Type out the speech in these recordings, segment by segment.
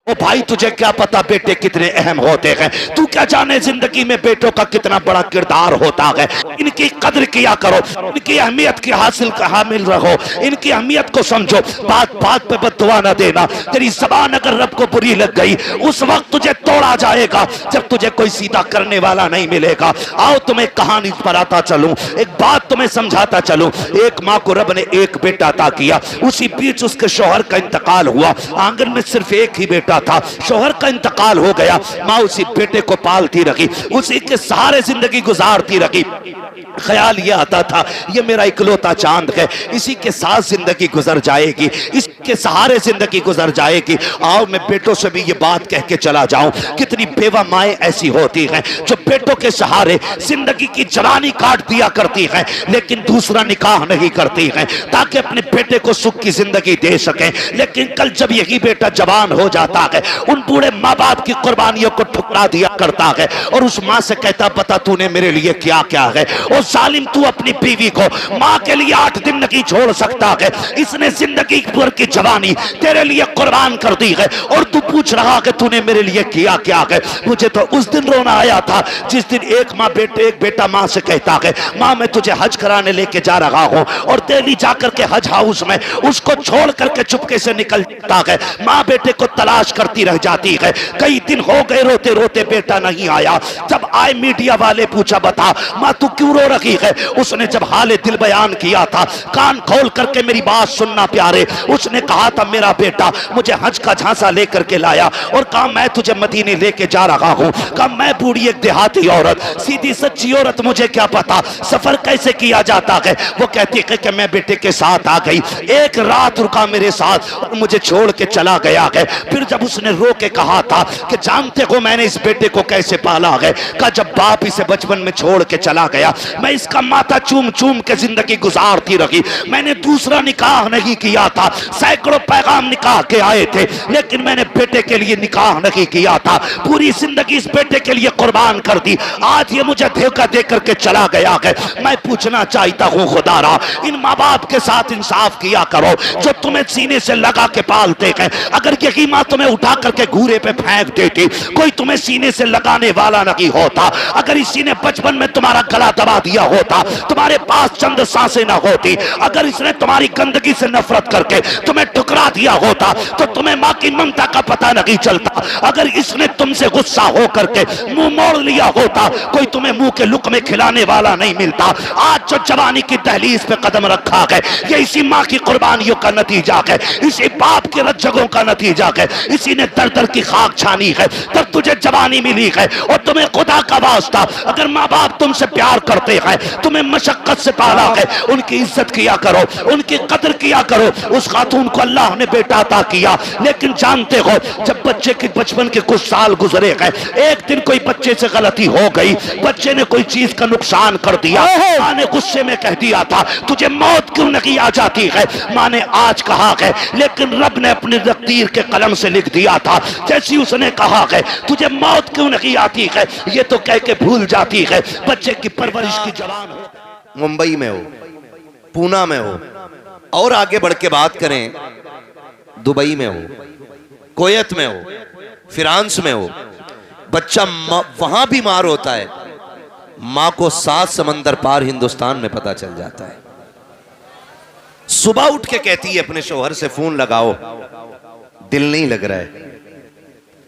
ओ भाई तुझे क्या पता बेटे कितने अहम होते हैं, तू क्या जाने जिंदगी में बेटों का कितना बड़ा किरदार होता है। इनकी कदर किया करो, इनकी अहमियत की हामिल रहो, इनकी अहमियत को समझो। बात बात पे बददुआ न देना। तेरी जबान अगर रब को बुरी लग गई उस वक्त तुझे तोड़ा जाएगा जब तुझे कोई सीधा करने वाला नहीं मिलेगा। आओ तुम्हें कहानी पर आता चलूं, एक बात तुम्हें समझाता चलूं। एक माँ को रब ने एक बेटा अता किया, उसी बीच उसके शौहर का इंतकाल हुआ। आंगन में सिर्फ एक ही बेटा था, शौहर का इंतकाल हो गया। माँ उसी बेटे को पालती रही, उसी के सहारे जिंदगी गुजारती रही। ख्याल ये आता था ये मेरा इकलौता चांद है, इसी के साथ जिंदगी गुजर जाएगी, इसके सहारे जिंदगी गुजर जाएगी। आओ मैं बेटों से भी ये बात कह के चला जाऊं, कितनी बेवा माएँ ऐसी होती हैं जो बेटों के सहारे जिंदगी की जवानी काट दिया करती हैं, लेकिन दूसरा निकाह नहीं करती हैं ताकि अपने बेटे को सुख की जिंदगी दे सकें। लेकिन कल जब यही बेटा जवान हो जाता है, उन बूढ़े माँ बाप की कुर्बानियों को ठुकरा दिया करता है और उस माँ से कहता पता तूने मेरे लिए क्या क्या है। और जालिम तू अपनी बीवी को माँ के लिए 8 दिन नहीं छोड़ सकता है, इसने जिंदगी भर की जवानी तेरे लिए कुर्बान कर दी है और तू पूछ रहा है तूने मेरे लिए किया क्या है। मुझे तो उस दिन रोना आया था जिस दिन एक बेटा माँ से कहता है माँ मैं तुझे हज कराने लेके जा रहा हूँ, और दिल्ली जाकर के हज हाउस में उसको छोड़ करके चुपके से निकल जाता है। माँ बेटे को तलाश करती रह जाती है, कई दिन हो गए रोते रोते बेटा नहीं आया। जब आए मीडिया वाले पूछा बता माँ तू क्यों रो रही है। उसने जब हाले दिल बयान किया था, कान खोल करके मेरी बात सुनना प्यारे, उसने कहा था मेरा बेटा मुझे हज का झांसा लेकर के लाया और कहा मैं तुझे मदीने लेके जा रहा हूँ। कहा मैं बूढ़ी एक देहाती औरत, सीधी सच्ची औरत, मुझे क्या पता सफर कैसे किया जाता है। वो कहती है कि मैं बेटे के साथ आ गई, एक रात रुका मेरे साथ और मुझे छोड़ के चला गया है। फिर जब उसने रो के कहा था कि जानते हो मैंने इस बेटे को कैसे पाला है, कहा जब बाप इसे बचपन में छोड़ के चला गया मैं इसका माथा चूम चूम के जिंदगी गुजारती रही। मैंने दूसरा निकाह नहीं किया था, सैकड़ों पैगाम निकाह के आए थे, लेकिन मैंने बेटे के लिए निकाह नहीं किया था। पूरी जिंदगी इस बेटे के लिए कुर्बान कर दी, आज ये मुझे धोखा दे करके चला गया है। मैं पूछना चाहता हूँ खुदारा इन माँ बाप के साथ इंसाफ किया करो जो तुम्हें सीने से लगा के पालते हैं। अगर यही माँ तुम्हें उठा करके घूरे पे फेंक देती, कोई तुम्हें सीने से लगाने वाला नहीं होता। अगर इसी ने बचपन में तुम्हारा गला दबा दिया होता, तुम्हारे पास चंद सांसें ना होती, अगर इसने तुम्हारी गंदगी से नफरत करके तुम्हें ठुकरा दिया होता तो तुम्हें माँ की ममता का पता नहीं चलता। अगर इसने तुमसे गुस्सा हो करके मुंह मोड़ लिया होता, कोई तुम्हें मुंह के लुकमे खिलाने वाला नहीं मिलता। आज जो जवानी की दहलीज पे कदम रखा है ये इसी माँ की कुर्बानियों का नतीजा है, इसी बाप के रज्जगों का नतीजा है। इसी ने दर दर की खाक छानी है तब तुझे जवानी मिली है। और तुम्हें खुदा का वास्ता अगर माँ बाप तुमसे प्यार करते हैं, तुम्हें मशक्कत से पाला है, उनकी इज्जत किया करो, उनकी कदर किया करो। उस खातून को अल्लाह ने बेटा अता किया, लेकिन जानते हो जब बच्चे के बचपन के कुछ साल गुजरे गए, एक दिन कोई बच्चे से गलती हो गई, बच्चे ने कोई चीज का नुकसान कर दिया, माँ ने गुस्से में कह दिया था तुझे मौत क्यों नहीं आ जाती है। माँ ने आज कहा है लेकिन रब ने अपनी तकदीर के कलम से लिख दिया था, जैसी उसने कहा है तुझे मौत क्यों नहीं आती है, ये तो कह के भूल जाती है। बच्चे की परवरिश की जवान हो, मुंबई में हो, पूना में हो, और आगे बढ़ के बात करें दुबई में हो, कुवैत में हो, फ्रांस में हो, बच्चा वहां बीमार होता है, मां को 7 समंदर पार हिंदुस्तान में पता चल जाता है। सुबह उठ के कहती है अपने शौहर से फोन लगाओ, दिल नहीं लग रहा है,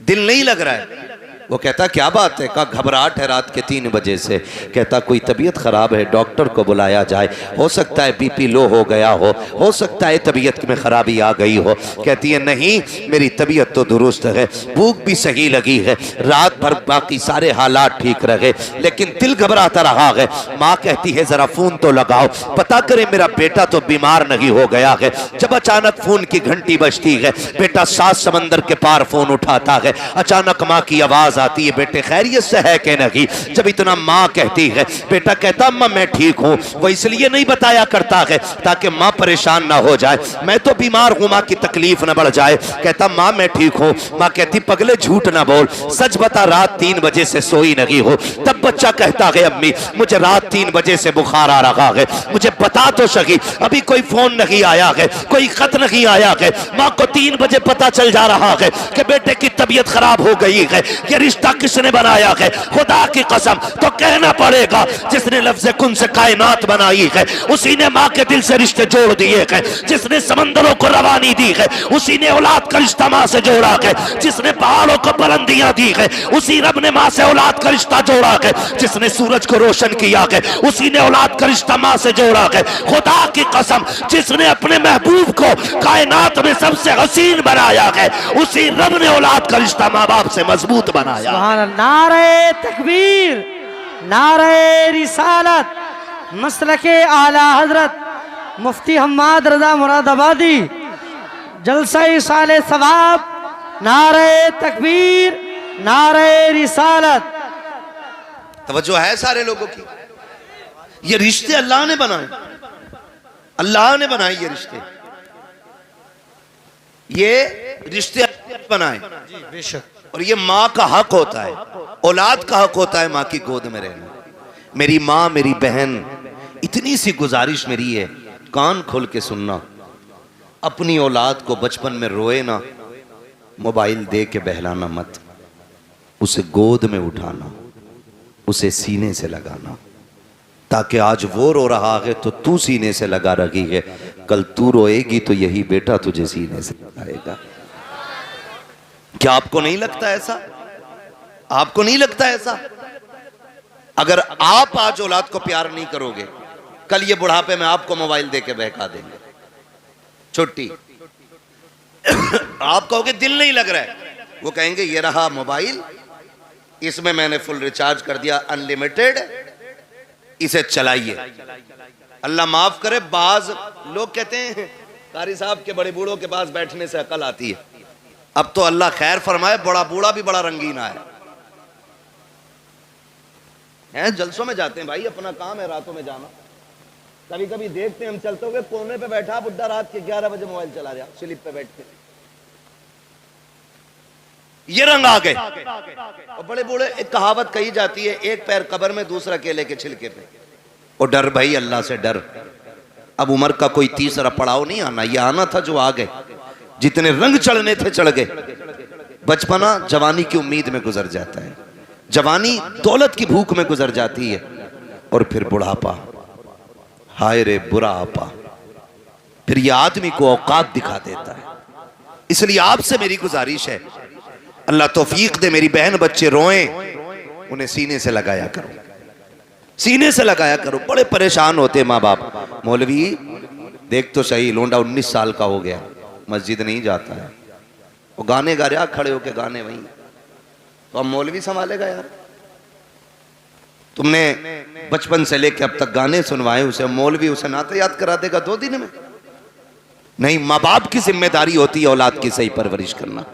दिल नहीं लग रहा है। वो कहता क्या बात है, कहा घबराहट है रात के 3 बजे से। कहता कोई तबीयत खराब है, डॉक्टर को बुलाया जाए, हो सकता है बीपी लो हो गया हो सकता है तबीयत में खराबी आ गई हो। कहती है नहीं मेरी तबीयत तो दुरुस्त है, भूख भी सही लगी है, रात भर बाकी सारे हालात ठीक रहे, लेकिन दिल घबराता रहा है। माँ कहती है जरा फोन तो लगाओ, पता करे मेरा बेटा तो बीमार नहीं हो गया है। जब अचानक फोन की घंटी बजती है, बेटा 7 समंदर के पार फोन उठाता है, अचानक माँ की आवाज आवाज आती है, बेटे खैरियत से है कि नहीं। जब इतना माँ कहती है, बेटा कहता अम्मा मैं ठीक हूँ, वो इसलिए नहीं बताया करता है ताकि माँ परेशान ना हो जाए, मैं तो बीमार हूँ, माँ की तकलीफ ना बढ़ जाए। कहता माँ मैं ठीक हूँ। माँ कहती पगले झूठ ना बोल, सच बता रात 3 बजे से सोई नहीं हो। तब बच्चा कहता है अम्मी मुझे रात 3 बजे से बुखार आ रहा है, मुझे बता तो सकी, अभी कोई फोन नहीं आया है, कोई खत नहीं आया है। माँ को 3 बजे पता चल जा रहा है कि बेटे की तबीयत खराब हो गई है। ये रिश्ता किसने बनाया है? खुदा की कसम तो कहना पड़ेगा जिसने लफ्ज़ कुन से कायनात बनाई है उसी ने माँ के दिल से रिश्ते जोड़ दिए हैं। जिसने समंदरों को रवानी दी है उसी ने औलाद का रिश्ता माँ से जोड़ा है। जिसने पहाड़ों को बुलंदियां दी है उसी रब ने माँ से औलाद का रिश्ता जोड़ा है। जिसने सूरज को रोशन किया है उसी ने औलाद का रिश्ता माँ से जोड़ा है। खुदा की कसम जिसने अपने महबूब को कायनात में सबसे हसीन बनाया है उसी रब ने औलाद का रिश्ता माँ बाप से मजबूत बनाया। सुभान अल्लाह। नारे तकबीर, नारे रिसालत, मसलके आला हजरत मुफ्ती हम्माद रजा मुरादाबादी, जलसा साले सवाब, नारे तकबीर, नारे रिसालत। तवज्जो है सारे लोगों की। ये रिश्ते अल्लाह ने बनाए, अल्लाह ने बनाए ये रिश्ते, ये रिश्ते बनाए बेशक। और ये माँ का हक होता है, औलाद का हक होता है माँ की गोद में रहना। मेरी माँ मेरी बहन, इतनी सी गुजारिश मेरी है, कान खोल के सुनना, अपनी औलाद को बचपन में रोए ना, मोबाइल दे के बहलाना मत, उसे गोद में उठाना, उसे सीने से लगाना, ताकि आज वो रो रहा है तो तू सीने से लगा रही है, कल तू रोएगी तो यही बेटा तुझे सीने से लगाएगा। क्या आपको नहीं लगता ऐसा? आपको नहीं लगता ऐसा? अगर आप आज औलाद को प्यार नहीं करोगे, कल ये बुढ़ापे में आपको मोबाइल देके बहका देंगे। छुट्टी आप कहोगे दिल नहीं लग रहा है, वो कहेंगे ये रहा मोबाइल, इसमें मैंने फुल रिचार्ज कर दिया, अनलिमिटेड, इसे चलाइए। अल्लाह माफ करे, बाज लोग कहते हैं कारी साहब के बड़े बूढ़ों के पास बैठने से अकल आती है। अब तो अल्लाह खैर फरमाए, बड़ा बूढ़ा भी बड़ा रंगीन आया है। जलसों में जाते हैं भाई, अपना काम है रातों में जाना। कभी कभी देखते हैं हम चलते हुए, कोने पे बैठा बुड्ढा रात के 11 बजे मोबाइल चला रहा, स्लिप पे बैठ के। ये रंग आ गए। और बड़े बूढ़े, एक कहावत कही जाती है, एक पैर कब्र में दूसरा केले के छिलके पे। और डर भाई, अल्लाह से डर। अब उम्र का कोई तीसरा पड़ाव नहीं आना, ये आना था जो आ गए। जितने रंग चढ़ने थे चढ़ गए। बचपना जवानी की उम्मीद में गुजर जाता है, जवानी दौलत की भूख में गुजर जाती है, और फिर बुढ़ापा, हाय रे बुरा आपा, फिर ये आदमी को औकात दिखा देता है। इसलिए आपसे मेरी गुजारिश है, अल्लाह तौफीक दे, मेरी बहन बच्चे रोएं, उन्हें सीने से लगाया करो, सीने से लगाया करो। बड़े परेशान होते माँ बाप, मौलवी देख तो सही, लोंडा 19 साल का हो गया, मस्जिद नहीं जाता है, वो गाने गा रहा, खड़े होके गाने वहीं, तो अब मौलवी संभालेगा यार। तुमने बचपन से लेके अब तक गाने सुनवाए उसे, मौलवी उसे नाते याद करा देगा 2 दिन में? नहीं, माँ बाप की जिम्मेदारी होती है औलाद की सही परवरिश करना,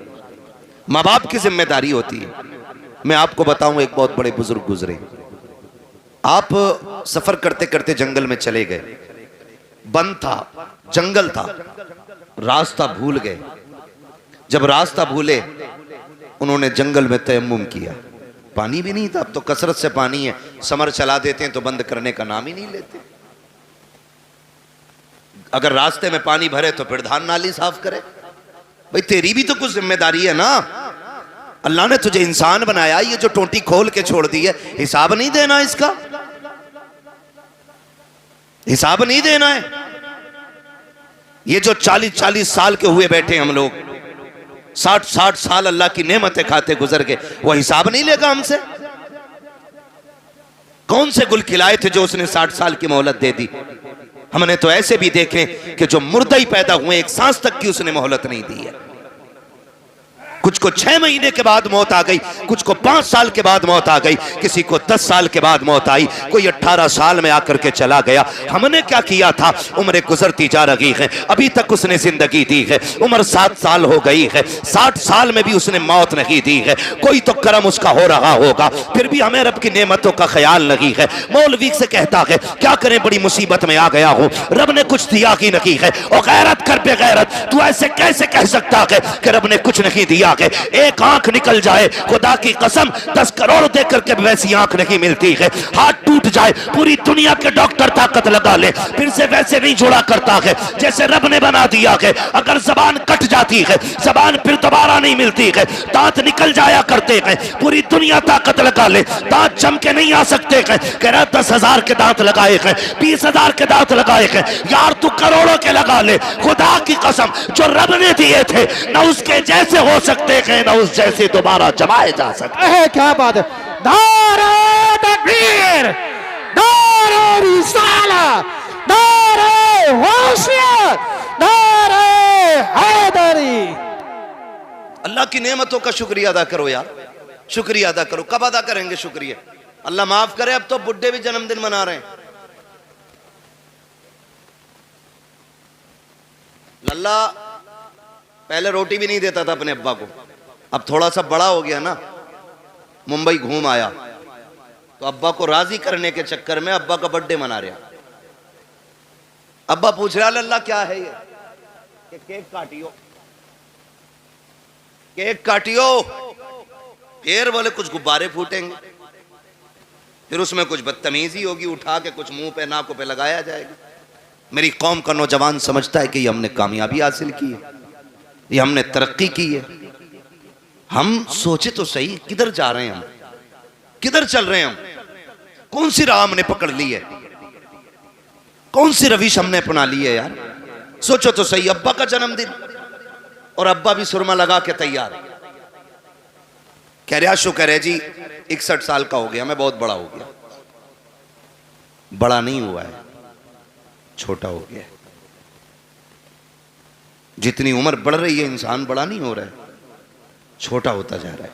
माँ बाप की जिम्मेदारी होती है। मैं आपको बताऊं, एक बहुत बड़े बुजुर्ग गुजरे, आप सफर करते करते जंगल में चले गए, बंद था, जंगल था, रास्ता भूल गए। जब रास्ता भूले, उन्होंने जंगल में तयम्मुम किया, पानी भी नहीं था, अब तो कसरत से पानी है, समर चला देते हैं तो बंद करने का नाम ही नहीं लेते। अगर रास्ते में पानी भरे तो फिर धान नाली साफ करे। भाई तेरी भी तो कुछ जिम्मेदारी है ना, अल्लाह ने तुझे इंसान बनाया, ये जो टोटी खोल के छोड़ दी है, हिसाब नहीं देना इसका, हिसाब नहीं देना है। ये जो 40-40 साल के हुए बैठे हम लोग, 60-60 साल अल्लाह की नेमतें खाते गुजर गए, वो हिसाब नहीं लेगा हमसे। कौन से गुल खिलाए थे जो उसने 60 साल की मोहलत दे दी? हमने तो ऐसे भी देखे कि जो मुर्दा ही पैदा हुए, एक सांस तक की उसने मोहलत नहीं दी है। कुछ को 6 महीने के बाद मौत आ गई, कुछ को 5 साल के बाद मौत आ गई, किसी को 10 साल के बाद मौत आई, कोई 18 साल में आकर के चला गया। हमने क्या किया था? उम्र गुजरती जा रही है, अभी तक उसने जिंदगी दी है, उम्र 7 साल हो गई है, 60 साल में भी उसने मौत नहीं दी है। कोई तो करम उसका हो रहा होगा, फिर भी हमें रब की नेमतों का ख्याल नहीं है। मौलवी से कहता है क्या करें, बड़ी मुसीबत में आ गया हूं, रब ने कुछ दिया ही नहीं है। और गैरत कर बेगैरत, तू ऐसे कैसे कह सकता है कि रब ने कुछ नहीं दिया है? एक आंख निकल जाए, खुदा की कसम 10 करोड़ देकर के वैसी आंख नहीं मिलती है। हाथ टूट जाए, पूरी दुनिया के डॉक्टर ताकत लगा ले, फिर से वैसे नहीं जुड़ा करता है जैसे रब ने बना दिया है। अगर जबान कट जाती है, जबान फिर दोबारा नहीं मिलती है, दांत निकल जाया करते हैं, पूरी दुनिया ताकत लगा ले, दांत जम के नहीं आ सकते हैं। कह रहा 10,000 के दांत लगाए हैं, 20,000 के दांत लगाए हैं, यार तू करोड़ों के लगा ले, खुदा की कसम जो रब ने दिए थे न उसके जैसे हो सकते हैं न उस जैसे दोबारा जमाए जा सकते हैं। क्या बात है। नारे तकबीर, नारे रिसालत, नारे होशियत, नारे हैदरी। अल्लाह की नेमतों का शुक्रिया अदा करो यार, शुक्रिया अदा करो। कब अदा करेंगे शुक्रिया? अल्लाह माफ करे, अब तो बुढ़े भी जन्मदिन मना रहे हैं। लल्ला पहले रोटी भी नहीं देता था अपने अब्बा को, अब थोड़ा सा बड़ा हो गया ना, मुंबई घूम आया तो अब्बा को राजी करने के चक्कर में अब्बा का बर्थडे मना रहा। अब्बा पूछ रहा लल्ला क्या है ये? कि केक काटियो, केक काटियो। फिर बोले कुछ गुब्बारे फूटेंगे, फिर उसमें कुछ बदतमीजी होगी, उठा के कुछ मुंह पे नाकों पे लगाया जाएगा। मेरी कौम का नौजवान समझता है कि ये हमने कामयाबी हासिल की है, ये हमने तरक्की की है। हम सोचे तो सही किधर जा रहे हैं, हम किधर चल रहे हैं, हम कौन सी राह हमने पकड़ ली है, कौन सी रविश हमने अपना ली है यार? सोचो तो सही। अब्बा का जन्मदिन और अब्बा भी सुरमा लगा के तैयार, कह रहा शुक्र है जी 61 साल का हो गया, मैं बहुत बड़ा हो गया। बड़ा नहीं हुआ है, छोटा हो गया। जितनी उम्र बढ़ रही है इंसान बड़ा नहीं हो रहा है, छोटा होता जा रहा है।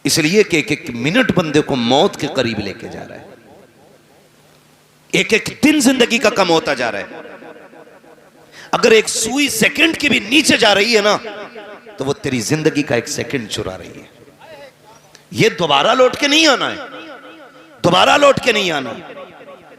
इसलिए कि एक एक मिनट बंदे को मौत के करीब लेके जा रहा है, एक एक दिन जिंदगी का कम होता जा रहा है। अगर एक सुई सेकंड की भी नीचे जा रही है ना, तो वो तेरी जिंदगी का एक सेकंड चुरा रही है। ये दोबारा लौट के नहीं आना है, दोबारा लौट के नहीं आना।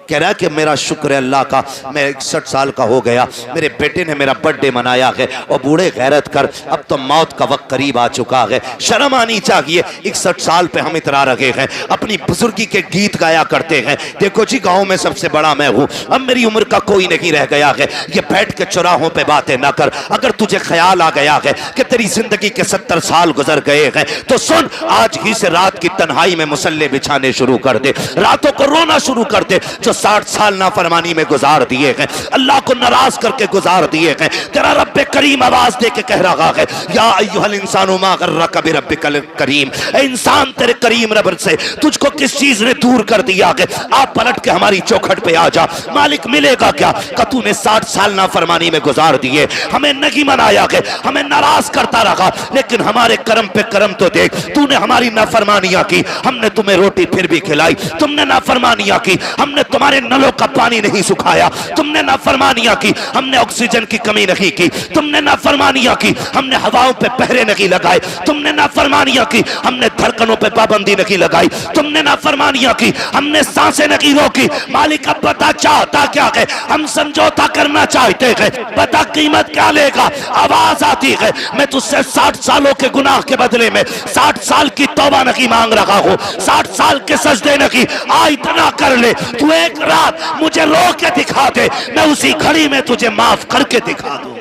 कह रहा है कि मेरा शुक्र है अल्लाह का, मैं 61 साल का हो गया, मेरे बेटे ने मेरा बर्थडे मनाया है। और बूढ़े गैरत कर, अब तो मौत का वक्त करीब आ चुका है, शर्म आनी चाहिए। 61 साल पे हम इतरा रहे हैं, अपनी बुजुर्गी के गीत गाया करते हैं। देखो जी गांव में सबसे बड़ा मैं हूं, अब मेरी उम्र का कोई नहीं रह गया है। ये बैठ के चौराहों पे बातें ना कर। अगर तुझे ख्याल आ गया है कि तेरी जिंदगी के 70 साल गुजर गए हैं, तो सुन, आज ही से रात की तन्हाई में मुसल्ले बिछाने शुरू कर दे, रातों को रोना शुरू कर दे। जो 60 साल नाफरमानी में गुजार दिए हैं, अल्लाह को नाराज करके गुजार दिए हैं, तेरा रब करीम आवाज दे के कह रहा है, या अय्युहल इंसानु मा गर्रका बिरब्बिकल करीम। इंसान, तेरे करीम रब से तुझको किस चीज ने दूर कर दिया है? आप पलट के हमारी चौखट पे आ जा, मालिक मिलेगा क्या? का तूने 60 साल नाफरमानी में गुजार दिए, हमें नहीं मनाया है, हमें नाराज करता रहा, लेकिन हमारे करम पे करम तो देख, तूने हमारी नाफरमानियां की, हमने तुम्हें रोटी फिर भी खिलाई। तुमने नाफरमानियां की, हमने तुम्हारे नलों का पानी नहीं सुखाया। तुमने नाफरमानियां की, हमने ऑक्सीजन की कमी नहीं की। तुमने नाफरमानियां की, हमने हवाओं पे पहरे नहीं लगाए। तुमने नाफरमानियां की, हमने धड़कनों पे पाबंदी नहीं लगाई। तुमने नाफरमानियां की, हमने सांसें नहीं रोकी। मालिक अब बता चाहता क्या है? हम समझौता करना चाहते हैं, बता कीमत क्या लेगा? आवाज आती है, मैं तुझसे 60 सालों के गुनाह के बदले में 60 साल की तौबा नहीं मांग रहा हूं, 60 साल के सजदे नहीं। आ इतना कर ले, तू एक रात मुझे रो के दिखा दे, मैं उसी घड़ी में तुझे माफ करके दिखा दूं।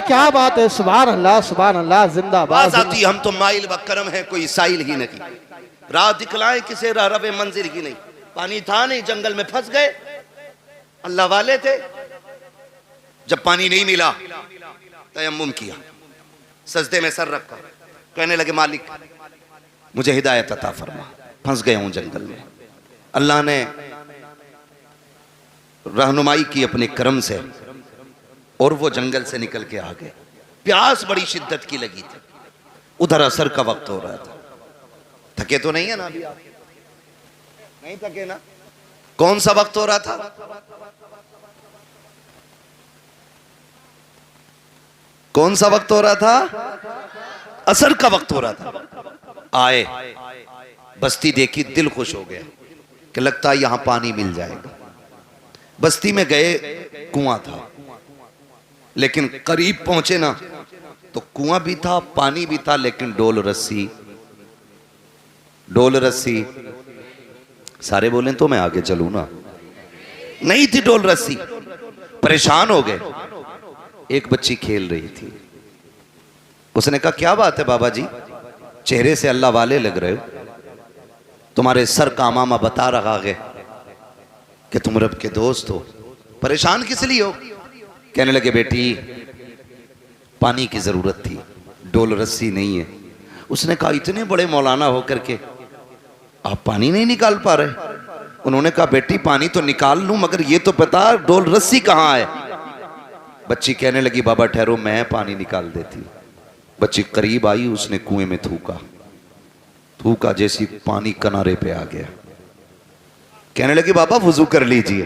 क्या बात है, सुभान अल्लाह, सुभान अल्लाह, जिंदाबाद। आती हम तो माइल बकरम है, कोई साइल ही नहीं। राह दिखलाए किसे रवे मंजिल ही नहीं। पानी था नहीं, जंगल में फंस गए, अल्लाह वाले थे। जब पानी नहीं मिला, तयम्मुम किया, सजदे में सर रखा, कहने लगे मालिक मुझे हिदायत अता फरमा, फंस गया हूं जंगल में। अल्लाह ने रहनुमाई की अपने करम से, और वो जंगल से निकल के आ गए। प्यास बड़ी शिद्दत की लगी थी, उधर असर का वक्त हो रहा था। थके तो नहीं है ना अभी आप? नहीं थके ना? कौन सा वक्त हो रहा था? कौन सा वक्त हो रहा था? असर का वक्त हो रहा था। आए, बस्ती देखी, दिल खुश हो गया कि लगता है यहां पानी मिल जाएगा। बस्ती में गए, कुआं था, लेकिन करीब पहुंचे ना तो कुआं भी था, पानी भी था, लेकिन डोल रस्सी। सारे बोले तो मैं आगे चलूं ना, नहीं थी डोल रस्सी। परेशान हो गए। एक बच्ची खेल रही थी। उसने कहा क्या बात है बाबा जी, चेहरे से अल्लाह वाले लग रहे हो, तुम्हारे सर का मामा बता रहा है कि तुम रब के दोस्त हो, परेशान किस लिए हो? कहने लगे बेटी पानी की जरूरत थी, डोल रस्सी नहीं है। उसने कहा इतने बड़े मौलाना होकर के आप पानी नहीं निकाल पा रहे? उन्होंने कहा बेटी पानी तो निकाल लूं, मगर ये तो बता डोल रस्सी कहां है। बच्ची कहने लगी बाबा ठहरो, मैं पानी निकाल देती। बच्ची करीब आई, उसने कुएं में थूका, जैसी पानी किनारे पे आ गया। कहने लगी बाबा वुजू कर लीजिए।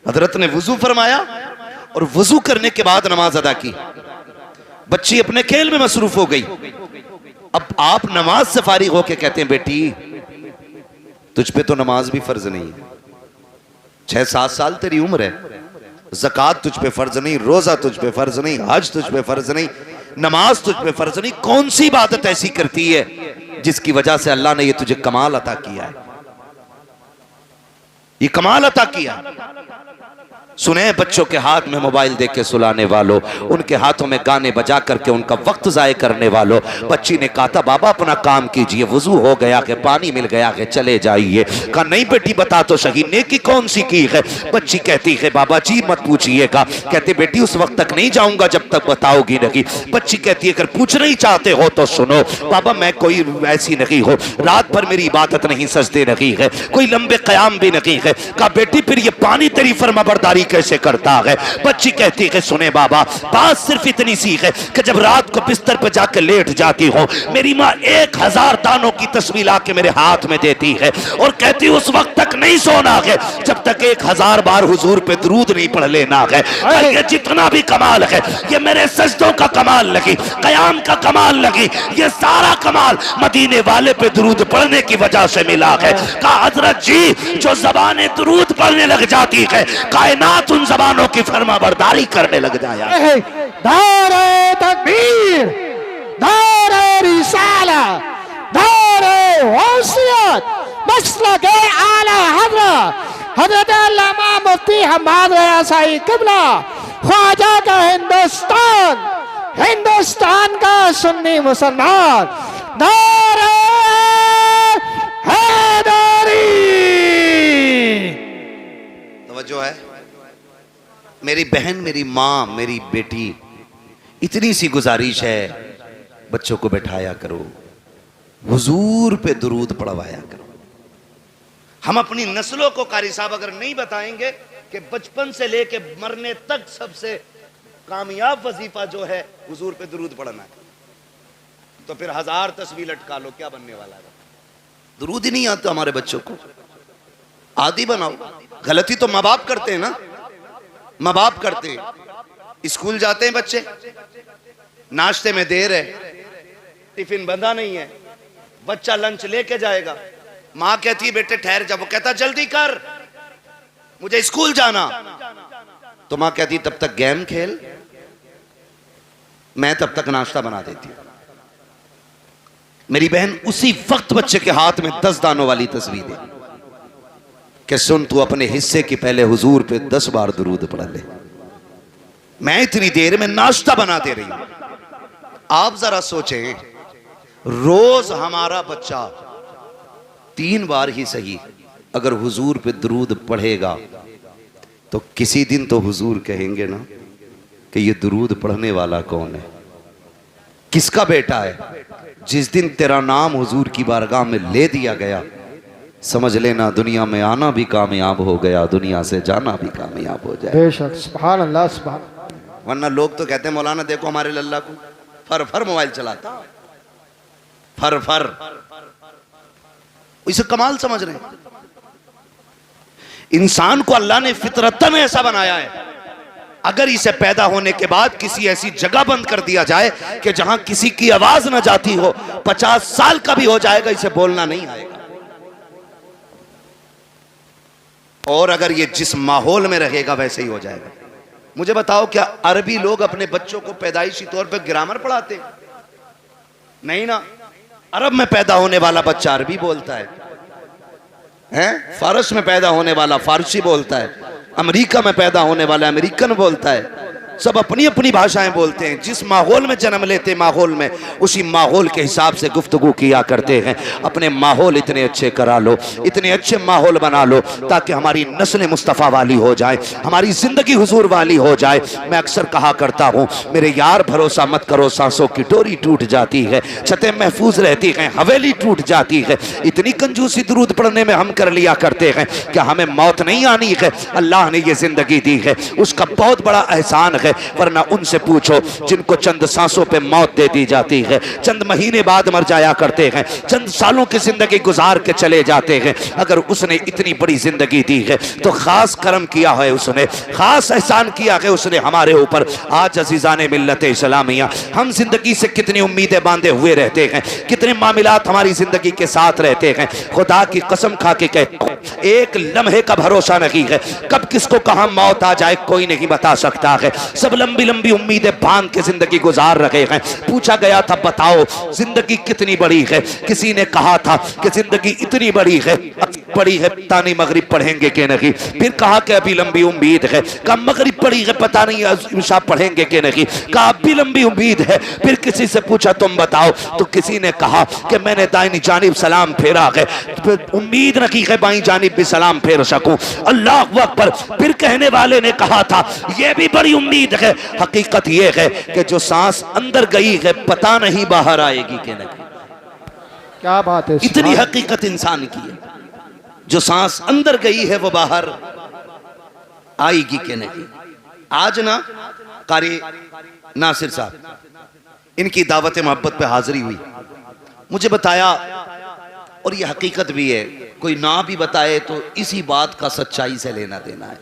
हजरत ने वुजू फरमाया और वुजू करने के बाद नमाज अदा की। बच्ची अपने खेल में मसरूफ हो गई। अब आप नमाज से फारिग होके कहते हैं बेटी तुझ पे तो नमाज भी फर्ज नहीं है, 6-7 साल तेरी उम्र है, ज़कात तुझ पे फर्ज नहीं, रोजा तुझ पे फर्ज नहीं, हज तुझ पे फर्ज नहीं, नमाज तुझ पे फर्ज नहीं, कौन सी इबादत ऐसी करती है जिसकी वजह से अल्लाह ने ये तुझे कमाल अता किया है, ये कमाल अता किया। सुने बच्चों के हाथ में मोबाइल देके के सुलाने वालों, उनके हाथों में गाने बजा करके उनका वक्त जाये करने वालों। बच्ची ने कहा था बाबा अपना काम कीजिए, वुजू हो गया कि पानी मिल गया कि चले जाइए। कहा नहीं बेटी बता तो सही नेकी कौन सी की है। बच्ची कहती है बाबा जी मत पूछिएगा। कहते बेटी उस वक्त तक नहीं जाऊंगा जब तक बताओगी नहीं। बच्ची कहती है अगर पूछना ही चाहते हो तो सुनो बाबा, मैं कोई ऐसी नहीं हो, रात भर मेरी इबादत नहीं, सजदे नहीं है, कोई लंबे कयाम भी नहीं है। कहा बेटी फिर ये पानी तेरी फरमाबरदारी कैसे करता है। बच्ची कहती है सुने बाबा, बात सिर्फ इतनी सी है कि जब रात को बिस्तर पर जाकर लेट जाती हो, मेरी माँ 1000 दानों की तस्वीर लाके मेरे हाथ में देती है और कहती उस वक्त तक नहीं सोना है जब तक 1000 बार हुजूर पे दरूद नहीं पढ़ लेना है। ये जितना भी कमाल है, ये मेरे सजदों का कमाल लगी, कयाम का कमाल लगी, ये सारा कमाल मदीने वाले पे दरूद पढ़ने की वजह से मिला है। कहा हजरत जी जो ज़बानें दरूद पढ़ने लग जाती है, कायनात उन ज़बानों की फरमाबरदारी करने लग जाया। नारे तकबीर, नारे रिसाला, नारे वसीयत, मसलके आला हज़रत अल्लामा मुफ्ती हम्माद रज़ा साहिब किबला, ख्वाजा का हिंदुस्तान का सुन्नी मुसलमान, नारे हैदरी। तवज्जो है मेरी बहन, मेरी माँ, मेरी बेटी, इतनी सी गुजारिश है बच्चों को बैठाया करो, हुजूर पे दुरूद पढ़वाया करो। हम अपनी नस्लों को कारी साहब अगर नहीं बताएंगे कि बचपन से लेके मरने तक सबसे कामयाब वजीफा जो है हुजूर पे दुरूद पढ़ना है, तो फिर 1000 तस्वीर लटका लो, क्या बनने वाला है? दुरूद ही नहीं आता हमारे बच्चों को, आदि बनाओ। गलती तो माँ बाप करते हैं ना, माँ बाप करते हैं। स्कूल जाते हैं बच्चे, नाश्ते में देर है, टिफिन बंधा नहीं है, बच्चा लंच लेके जाएगा, माँ कहती है बेटे ठहर जा, वो कहता जल्दी कर मुझे स्कूल जाना, तो माँ कहती तब तक गेम खेल, मैं तब तक नाश्ता बना देती हूँ। मेरी बहन उसी वक्त बच्चे के हाथ में 10 दानों वाली तस्वीर है कि सुन तू अपने हिस्से की पहले हुजूर पे 10 बार दुरूद पढ़ ले, मैं इतनी देर में नाश्ता बना दे रही हूं। आप जरा सोचें, रोज हमारा बच्चा 3 बार ही सही अगर हुजूर पे दुरूद पढ़ेगा तो किसी दिन तो हुजूर कहेंगे ना कि ये दुरूद पढ़ने वाला कौन है, किसका बेटा है। जिस दिन तेरा नाम हुजूर की बारगाह में ले दिया गया, समझ लेना दुनिया में आना भी कामयाब हो गया, दुनिया से जाना भी कामयाब हो जाए। बेशक, सुभान अल्लाह, सुभान। वरना लोग तो कहते हैं मौलाना देखो हमारे लल्ला को फर मोबाइल चलाता, फर फर, इसे कमाल समझ रहे हैं। इंसान को अल्लाह ने फितरतन ऐसा बनाया है, अगर इसे पैदा होने के बाद किसी ऐसी जगह बंद कर दिया जाए कि जहां किसी की आवाज ना जाती हो, 50 साल का भी हो जाएगा, इसे बोलना नहीं आएगा। और अगर ये जिस माहौल में रहेगा वैसे ही हो जाएगा। मुझे बताओ, क्या अरबी लोग अपने बच्चों को पैदाइशी तौर पर ग्रामर पढ़ाते हैं? नहीं ना। अरब में पैदा होने वाला बच्चा अरबी बोलता है, फारस में पैदा होने वाला फारसी बोलता है, अमेरिका में पैदा होने वाला अमेरिकन बोलता है। सब अपनी अपनी भाषाएं बोलते हैं। जिस माहौल में जन्म लेते माहौल में, उसी माहौल के हिसाब से गुफ्तगू किया करते हैं। अपने माहौल इतने अच्छे करा लो, इतने अच्छे माहौल बना लो ताकि हमारी नस्ल मुस्तफ़ा वाली हो जाए, हमारी जिंदगी हुजूर वाली हो जाए। मैं अक्सर कहा करता हूँ, मेरे यार भरोसा मत करो, सांसों की डोरी टूट जाती है, छतें महफूज रहती हैं, हवेली टूट जाती है। इतनी कंजूसी दुरूद पढ़ने में हम कर लिया करते हैं। क्या हमें मौत नहीं आनी है? अल्लाह ने ये जिंदगी दी है, उसका बहुत बड़ा एहसान है। वरना उनसे पूछो जिनको चंद सांसों पे मौत दे दी जाती है, चंद महीने बाद मर जाया करते हैं, चंद सालों की जिंदगी गुजार के चले जाते हैं। अगर उसने इतनी बड़ी जिंदगी दी है तो खास करम किया है उसने, खास एहसान किया है उसने हमारे ऊपर। आज अजीजाने मिल्लत इस्लामिया, हम जिंदगी से कितनी उम्मीदें बांधे हुए रहते हैं, कितने मामलात हमारी जिंदगी के साथ रहते हैं। खुदा की कसम खा के कहता हूं, एक लम्हे का भरोसा नहीं है, कब किसको कहां मौत आ जाए कोई नहीं बता सकता है। सब लंबी लंबी उम्मीदें बांध के जिंदगी गुजार रहे हैं। पूछा गया था, बताओ जिंदगी कितनी बड़ी है? किसी ने कहा था कि जिंदगी इतनी बड़ी है, पड़ी है पता नहीं मगरिब पढ़ेंगे कि नहीं। फिर कहा कि अभी लंबी उम्मीद है, कहा मगरिब पड़ी है पता नहीं इशा पढ़ेंगे कि नहीं, कहा अभी लंबी उम्मीद है। फिर किसी से पूछा तुम बताओ, तो किसी ने कहा कि मैंने दाहिनी जानिब सलाम फेरा है, उम्मीद रखी है बाईं जानिब भी सलाम फेर सकूं। अल्लाह अकबर। फिर कहने वाले ने कहा था यह भी बड़ी उम्मीद है। हकीकत यह है कि जो सांस अंदर गई है पता नहीं बाहर आएगी कि नहीं। क्या बात है, इतनी हकीकत इंसान की है, जो सांस अंदर गई है वो बाहर आएगी कि नहीं। आज ना कारी नासिर साहब, इनकी दावत मोहब्बत पे हाजिरी हुई, मुझे बताया, और ये हकीकत भी है, कोई ना भी बताए तो इसी बात का सच्चाई से लेना देना है।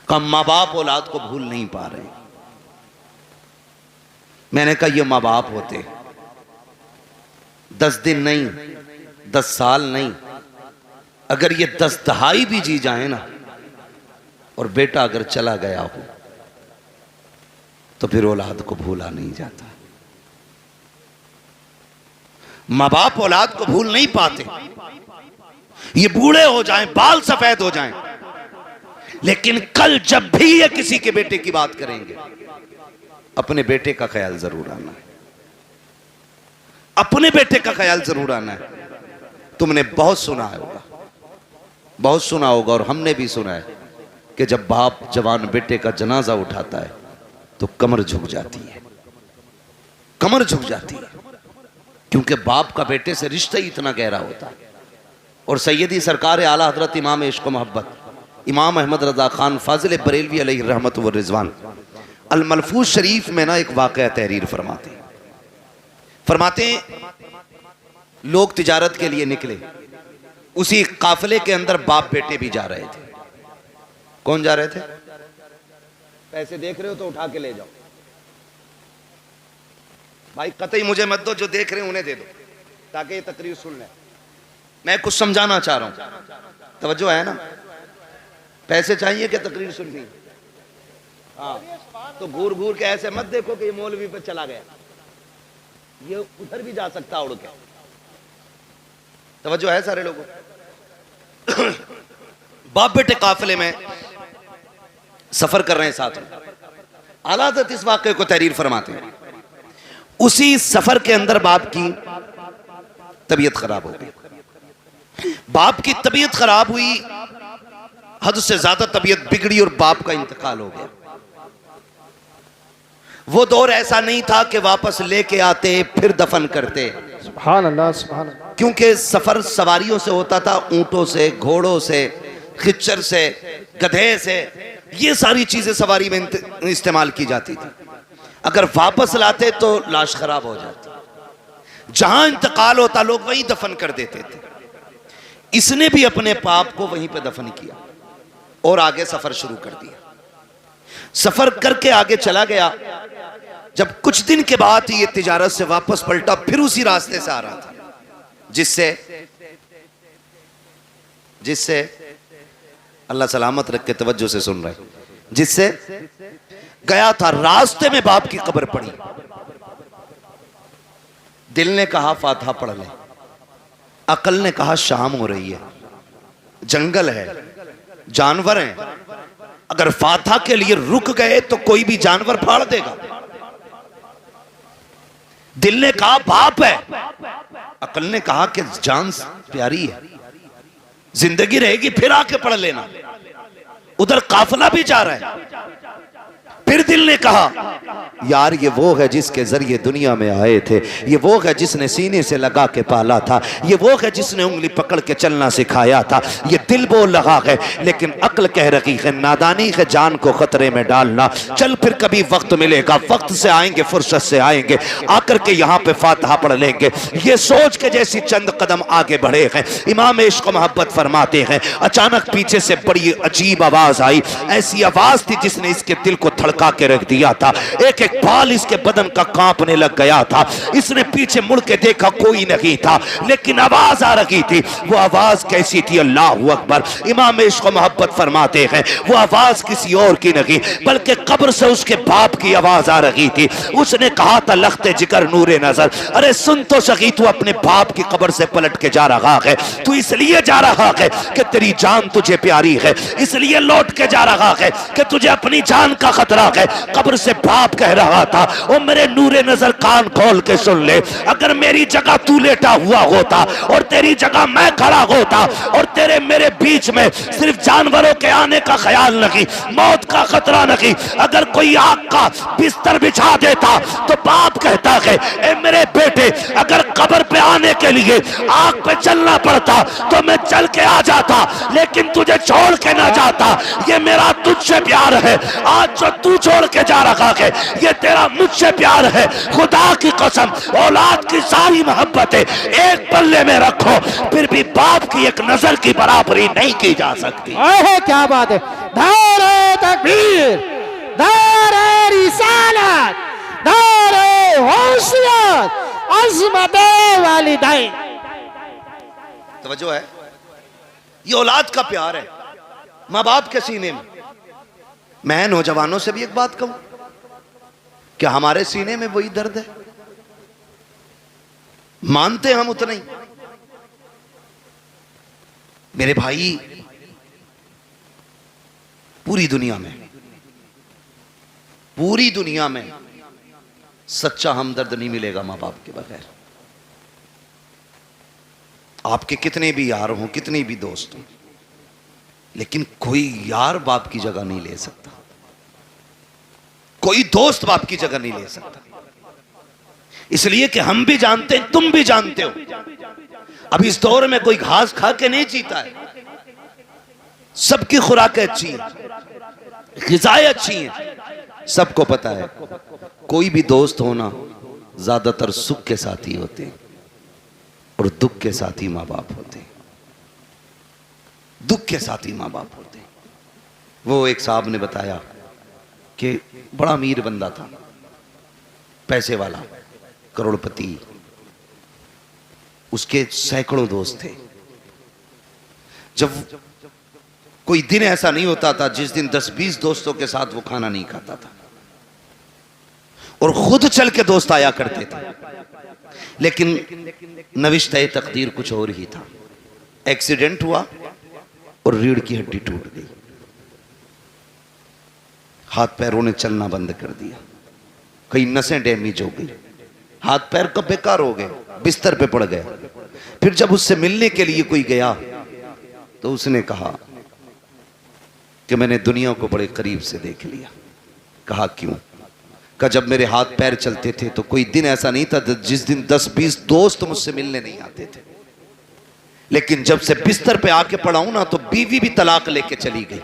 का माँ बाप औलाद को भूल नहीं पा रहे। मैंने कहा ये माँ बाप होते 10 दिन नहीं, 10 साल नहीं, अगर ये 10 दहाई भी जी जाए ना, और बेटा अगर चला गया हो तो फिर औलाद को भूला नहीं जाता। माँ बाप औलाद को भूल नहीं पाते। ये बूढ़े हो जाएं, बाल सफेद हो जाएं, लेकिन कल जब भी ये किसी के बेटे की बात करेंगे, अपने बेटे का ख्याल जरूर आना है, अपने बेटे का ख्याल जरूर आना है। तुमने बहुत सुना होगा, बहुत सुना होगा, और हमने भी सुना है कि जब बाप जवान बेटे का जनाजा उठाता है तो कमर झुक जाती है, कमर झुक जाती है, क्योंकि बाप का बेटे से रिश्ता ही इतना गहरा होता है। और सैयदी सरकार आला हजरत इमाम इश्क मोहब्बत इमाम अहमद रजा खान फाजिल बरेलवी अलैहि रहमत व रिजवान अल मलफूज शरीफ में ना एक वाक़या तहरीर फरमाते लोग तिजारत के लिए निकले, उसी काफिले के अंदर बाप बेटे भी जा रहे थे। कौन जा रहे थे? पैसे देख रहे हो तो उठा के ले जाओ भाई, कतई मुझे मत दो, जो देख रहे हैं उन्हें दे दो ताकि ये तकरीर सुन लें। मैं कुछ समझाना चाह रहा हूं, तवज्जो है ना? पैसे चाहिए कि तकरीर सुननी? हाँ, तो घूर घूर के ऐसे मत देखो कि ये मौलवी पे चला गया, ये उधर भी जा सकता उड़ के। तवज्जो है सारे लोगों? बाप बेटे काफिले में सफर कर रहे हैं साथ में। आला हज़रत इस वाक़े को तहरीर फरमाते हैं। उसी सफर के अंदर बाप की तबीयत खराब हो गई। बाप की तबीयत खराब हुई, हद से ज्यादा तबीयत बिगड़ी और बाप का इंतकाल हो गया। वो दौर ऐसा नहीं था कि वापस लेके आते फिर दफन करते, सुभान अल्लाह, सुभान अल्लाह। क्योंकि सफर सवारियों से होता था, ऊंटों से, घोड़ों से, खिच्चर से, गधे से, ये सारी चीजें सवारी में इस्तेमाल की जाती थी। अगर वापस लाते तो लाश खराब हो जाती। जहां इंतकाल होता लोग वहीं दफन कर देते थे। इसने भी अपने पाप को वहीं पे दफन किया और आगे सफर शुरू कर दिया। सफर करके आगे चला गया। जब कुछ दिन के बाद ये तिजारत से वापस पलटा, फिर उसी रास्ते से आ रहा था जिससे अल्लाह सलामत रख के तवज्जो से सुन रहे, जिससे गया था। रास्ते में बाप की कब्र पड़ी। दिल ने कहा फातिहा पढ़ ले, अकल ने कहा शाम हो रही है, जंगल है, जानवर हैं, अगर फातिहा के लिए रुक गए तो कोई भी जानवर फाड़ देगा। दिल ने कहा बाप है, अकल ने कहा कि जान प्यारी है, जिंदगी रहेगी फिर आके पढ़ लेना, उधर काफिला भी जा रहा है। फिर दिल ने कहा यार ये वो है जिसके जरिए दुनिया में आए थे, ये वो है जिसने सीने से लगा के पाला था, ये वो है जिसने उंगली पकड़ के चलना सिखाया था। ये दिल बोल रहा है, लेकिन अक्ल कह रही है नादानी है जान को खतरे में डालना। चल फिर कभी वक्त मिलेगा, वक्त से आएंगे, फुर्सत से आएंगे, आकर के यहाँ पे फातिहा पढ़ लेंगे। ये सोच के जैसी चंद कदम आगे बढ़े हैं, इमाम इश्क मोहब्बत फरमाते हैं, अचानक पीछे से बड़ी अजीब आवाज आई। ऐसी आवाज थी जिसने इसके दिल को धड़का के रख दिया था। एक एक बाल इसके बदन का कांपने लग गया था। इसने पीछे मुड़ के देखा, कोई नहीं था, लेकिन आवाज आ रही थी। वो आवाज कैसी थी? अल्लाहु अकबर। इमाम इश्क मोहब्बत फरमाते हैं वो आवाज किसी और की नहीं बल्कि कब्र से उसके बाप की आवाज आ रही थी। उसने कहा था लख्ते जिगर नूरे नजर, अरे सुन तो सकी, तू अपने बाप की कब्र से पलट के जा रहा है। तू इसलिए जा रहा है कि तेरी जान तुझे प्यारी है, इसलिए लौट के जा रहा है कि तुझे अपनी जान का खतरा है। कब्र से बाप कह रहा था, ओ मेरे नूरे नजर कान खोल के सुन ले, अगर मेरी जगह तू लेटा हुआ होता और तेरी जगह मैं खड़ा होता और तेरे मेरे बीच में सिर्फ जानवरों के आने का ख्याल नहीं, मौत का खतरा नहीं, अगर कोई आग का बिस्तर बिछा देता तो बाप कहता है ए मेरे बेटे, अगर कब्र पे आने के लिए आग पे चलना पड़ता तो मैं चल के आ जाता, लेकिन तुझे छोड़ के ना जाता। ये मेरा तुझसे प्यार है, आज जो तू छोड़ के जा रहा है ये तेरा मुझसे प्यार है। खुदा की कसम, औलाद की सारी मोहब्बतें एक पल्ले में रखो, फिर भी बाप की एक नजर की बराबरी नहीं की जा सकती। क्या बात है। नारे तकबीर, नारे रिसालत, नारे होशियत, अज़मत वालिदैन। तवज्जो है, ये औलाद का प्यार है माँ बाप के सीने में। मैं नौजवानों से भी एक बात कहूं, क्या हमारे सीने में वही दर्द है? मानते हम उतना ही। मेरे भाई, पूरी दुनिया में सच्चा हमदर्द नहीं मिलेगा मां बाप के बगैर। आपके कितने भी यार हों, कितने भी दोस्त हों, लेकिन कोई यार बाप की जगह नहीं ले सकता, कोई दोस्त बाप की जगह नहीं ले सकता। इसलिए कि हम भी जानते हैं, तुम भी जानते हो, अब इस दौर में कोई घास खा के नहीं जीता है। सबकी खुराकें अच्छी हैं, ग़िज़ाएं अच्छी हैं, सबको पता है। कोई भी दोस्त होना ज्यादातर सुख के साथ ही होते हैं और दुख के साथ ही माँ बाप होते हैं। दुख के साथ ही माँ बाप होते हैं। वो एक साहब ने बताया कि बड़ा अमीर बंदा था, पैसे वाला, करोड़पति, उसके सैकड़ों दोस्त थे। जब कोई दिन ऐसा नहीं होता था जिस दिन 10-20 दोस्तों के साथ वो खाना नहीं खाता था, और खुद चल के दोस्त आया करते थे। लेकिन नविश्ते तकदीर कुछ और ही था। एक्सीडेंट हुआ और रीढ़ की हड्डी टूट गई, हाथ पैरों ने चलना बंद कर दिया, कई नसें डैमेज हो गई, हाथ पैर कब बेकार हो गए, बिस्तर पे पड़ गए। फिर जब उससे मिलने के लिए कोई गया तो उसने कहा कि मैंने दुनिया को बड़े करीब से देख लिया। कहा क्यों? कहा जब मेरे हाथ पैर चलते थे तो कोई दिन ऐसा नहीं था जिस दिन 10-20 दोस्त मुझसे मिलने नहीं आते थे, लेकिन जब से बिस्तर पे आके पड़ा हूं ना तो बीवी भी तलाक लेके चली गई।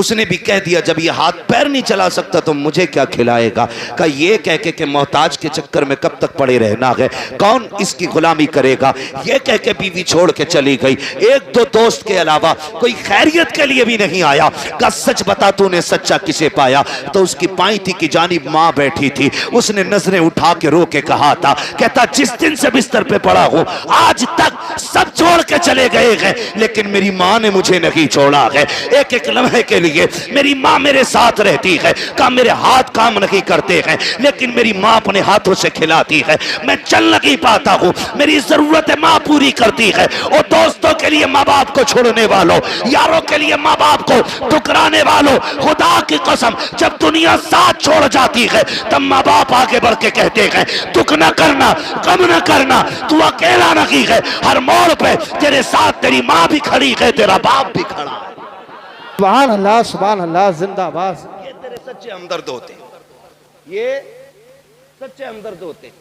उसने भी कह दिया जब ये हाथ पैर नहीं चला सकता तो मुझे क्या खिलाएगा। का ये कह के मोहताज के चक्कर में कब तक पड़े रहना है, कौन इसकी गुलामी करेगा। ये कह के बीवी छोड़ के चली गई। एक दो दोस्त के अलावा कोई खैरियत के लिए भी नहीं आया। का सच बता तूने सच्चा किसे पाया। तो उसकी पाईती की जानिब माँ बैठी थी। उसने नजरें उठा के रो के कहा था, कहता जिस दिन से बिस्तर पे पड़ा हूं आज तक सब छोड़ के चले गए हैं, लेकिन मेरी माँ ने मुझे नहीं छोड़ा है। एक एक लम्हे के लिए मेरी माँ मेरे साथ रहती है। का मेरे हाथ काम नहीं करते हैं, लेकिन मेरी माँ अपने हाथों से खिलाती है। मैं चल नहीं पाता हूँ, मेरी जरूरतें माँ पूरी करती है। और दोस्तों के लिए माँ बाप को छोड़ने वालों, यारों के लिए माँ बाप को ठुकराने वालों, खुदा की कसम जब दुनिया साथ छोड़ जाती है तब माँ बाप आगे बढ़ के कहते हैं दुख न करना, गम न करना, तू अकेला नहीं है। हर मोड़ पे तेरे साथ तेरी माँ भी खड़ी है, तेरा बाप भी खड़ा है। सुभान अल्लाह जिंदाबाद। ये तेरे सच्चे हमदर्द होते, ये सच्चे हमदर्द होते।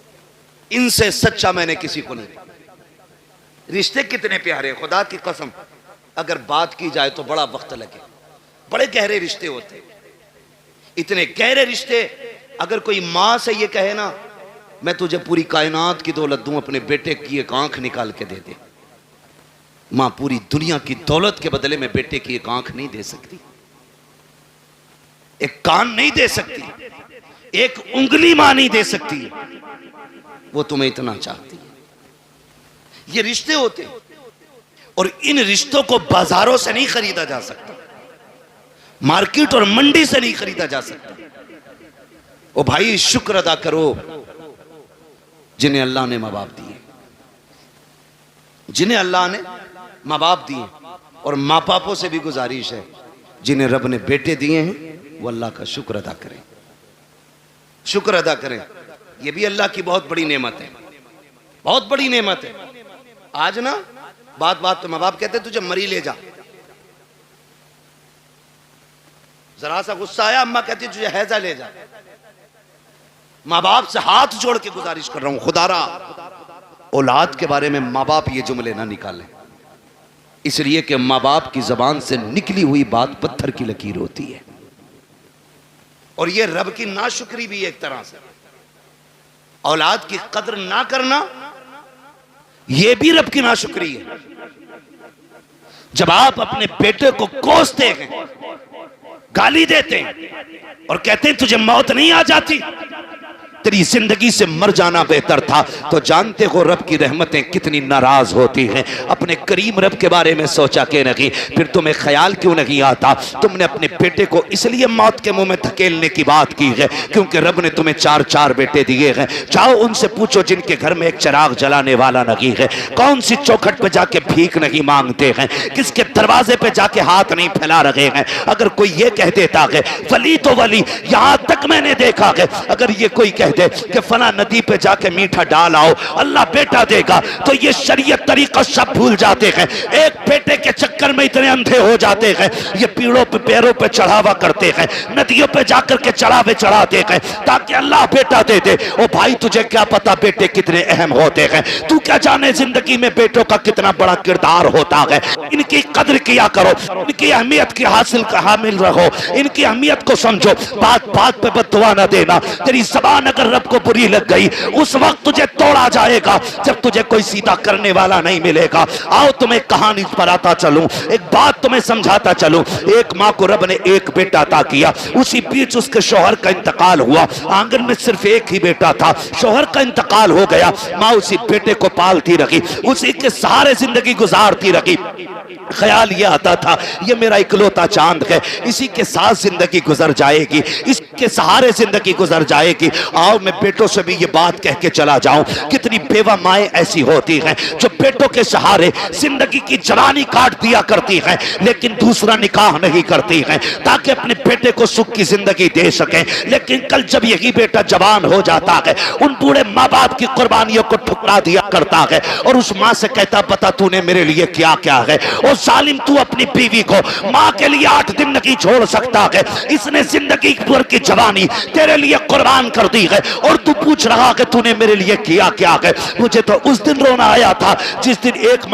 इनसे सच्चा मैंने किसी को नहीं देखा। रिश्ते कितने प्यारे, खुदा की कसम अगर बात की जाए तो बड़ा वक्त लगे। बड़े गहरे रिश्ते होते, इतने गहरे रिश्ते। अगर कोई माँ से ये कहे ना मैं तुझे पूरी कायनात की दौलत दूं, अपने बेटे की एक आंख निकाल के दे दे। मां पूरी दुनिया की दौलत के बदले में बेटे की एक आंख नहीं दे सकती, एक कान नहीं दे सकती, एक उंगली मां नहीं दे सकती। वो तुम्हें इतना चाहती है। ये रिश्ते होते हैं और इन रिश्तों को बाजारों से नहीं खरीदा जा सकता, मार्केट और मंडी से नहीं खरीदा जा सकता। ओ भाई शुक्र अदा करो जिन्हें अल्लाह ने माँ बाप दिए, जिन्हें अल्लाह ने माँ बाप दिए। और माँ बापों से भी गुजारिश है जिन्हें रब ने बेटे दिए हैं वो अल्लाह का शुक्र अदा करें, शुक्र अदा करें। ये भी अल्लाह की बहुत बड़ी नेमत है, बहुत बड़ी नेमत है। आज ना बात बात तो माँ बाप कहते तुझे मरी ले जा, जरा सा गुस्सा आया अम्मा कहती तुझे हैजा ले जा। माँ बाप से हाथ जोड़ के गुजारिश कर रहा हूं, खुदारा औलाद के बारे में माँ बाप ये जुमले ना निकालें, इसलिए कि माँ बाप की जबान से निकली हुई बात पत्थर की लकीर होती है। और ये रब की नाशुक्री भी एक तरह से, औलाद की कदर ना करना ये भी रब की नाशुक्री है। जब आप अपने बेटे को कोसते हैं, गाली देते हैं और कहते हैं तुझे मौत नहीं आ जाती, तेरी जिंदगी से मर जाना बेहतर था, तो जानते हो रब की रहमतें कितनी नाराज होती हैं। अपने करीम रब के बारे में सोचा के नहीं, फिर तुम्हें ख्याल क्यों नहीं आता। तुमने अपने बेटे को इसलिए मौत के मुंह में धकेलने की बात की है क्योंकि रब ने तुम्हें 4 बेटे दिए हैं। जाओ उनसे पूछो जिनके घर में एक चिराग जलाने वाला नहीं है, कौन सी चौखट पे जाके भीख नहीं मांगते हैं, किसके दरवाजे पे जाके हाथ नहीं फैला रहे हैं। अगर कोई ये कह देता है वली तो वली, यहां तक मैंने देखा है अगर ये कोई कह दे कि फला नदी पे जाके मीठा डाल आओ अल्लाह बेटा देगा, तो ये शरीयत तरीका सब भूल जाते हैं। एक बेटे के चक्कर में इतने अंधे हो जाते हैं, ये पीड़ों पे पैरों पे चढ़ावा करते हैं, नदियों पे जाकर के चढ़ावे चढ़ाते हैं ताकि अल्लाह बेटा दे दे। ओ भाई तुझे क्या पता बेटे कितने अहम होते हैं, तू क्या जाने जिंदगी में बेटों का कितना बड़ा किरदार होता है। इनकी कदर किया करो, इनकी अहमियत की हामिल रहो, इनकी अहमियत को समझो। बात बात पे बद्दुआ न देना, तेरी जबान अगर रब को बुरी लग गई उस वक्त तुझे तोड़ा जाएगा जब तुझे कोई सीधा करने वाला नहीं मिलेगा। आओ तुम्हें कहानी पर आता चलूं, एक बात तुम्हें समझाता चलूं। एक माँ को रब ने एक बेटा अता किया, उसी बीच उसके शौहर का इंतकाल हुआ। आंगन में सिर्फ एक ही बेटा था, शौहर का इंतकाल हो गया। माँ उसी बेटे को पालती रही, उसी के सहारे जिंदगी गुजारती रही। ख्याल ये आता था ये मेरा इकलौता चांद है, इसी के साथ जिंदगी गुजर जाएगी, इसके सहारे जिंदगी गुजर जाएगी। आओ मैं बेटों से भी ये बात कह के चला जाऊं, कितनी बेवा माएं ऐसी होती हैं जो बेटों के सहारे जिंदगी की जवानी काट दिया करती हैं लेकिन दूसरा निकाह नहीं करती हैं ताकि अपने बेटे को सुख की जिंदगी दे सकें। लेकिन कल जब यही बेटा जवान हो जाता है उन बूढ़े माँ बाप की कुर्बानियों को ठुकरा दिया करता है और उस माँ से कहता बता तूने मेरे लिए क्या क्या है। और जालिम तू अपनी बीवी को माँ के लिए 8 दिन नहीं छोड़ सकता है, इसने जिंदगी भर की जवानी तेरे लिए कुर्बान कर दी है, और तू पूछ रहा कि तूने मेरे लिए किया क्या है। मुझे तो उस दिन रोना आया था जिस दिन एक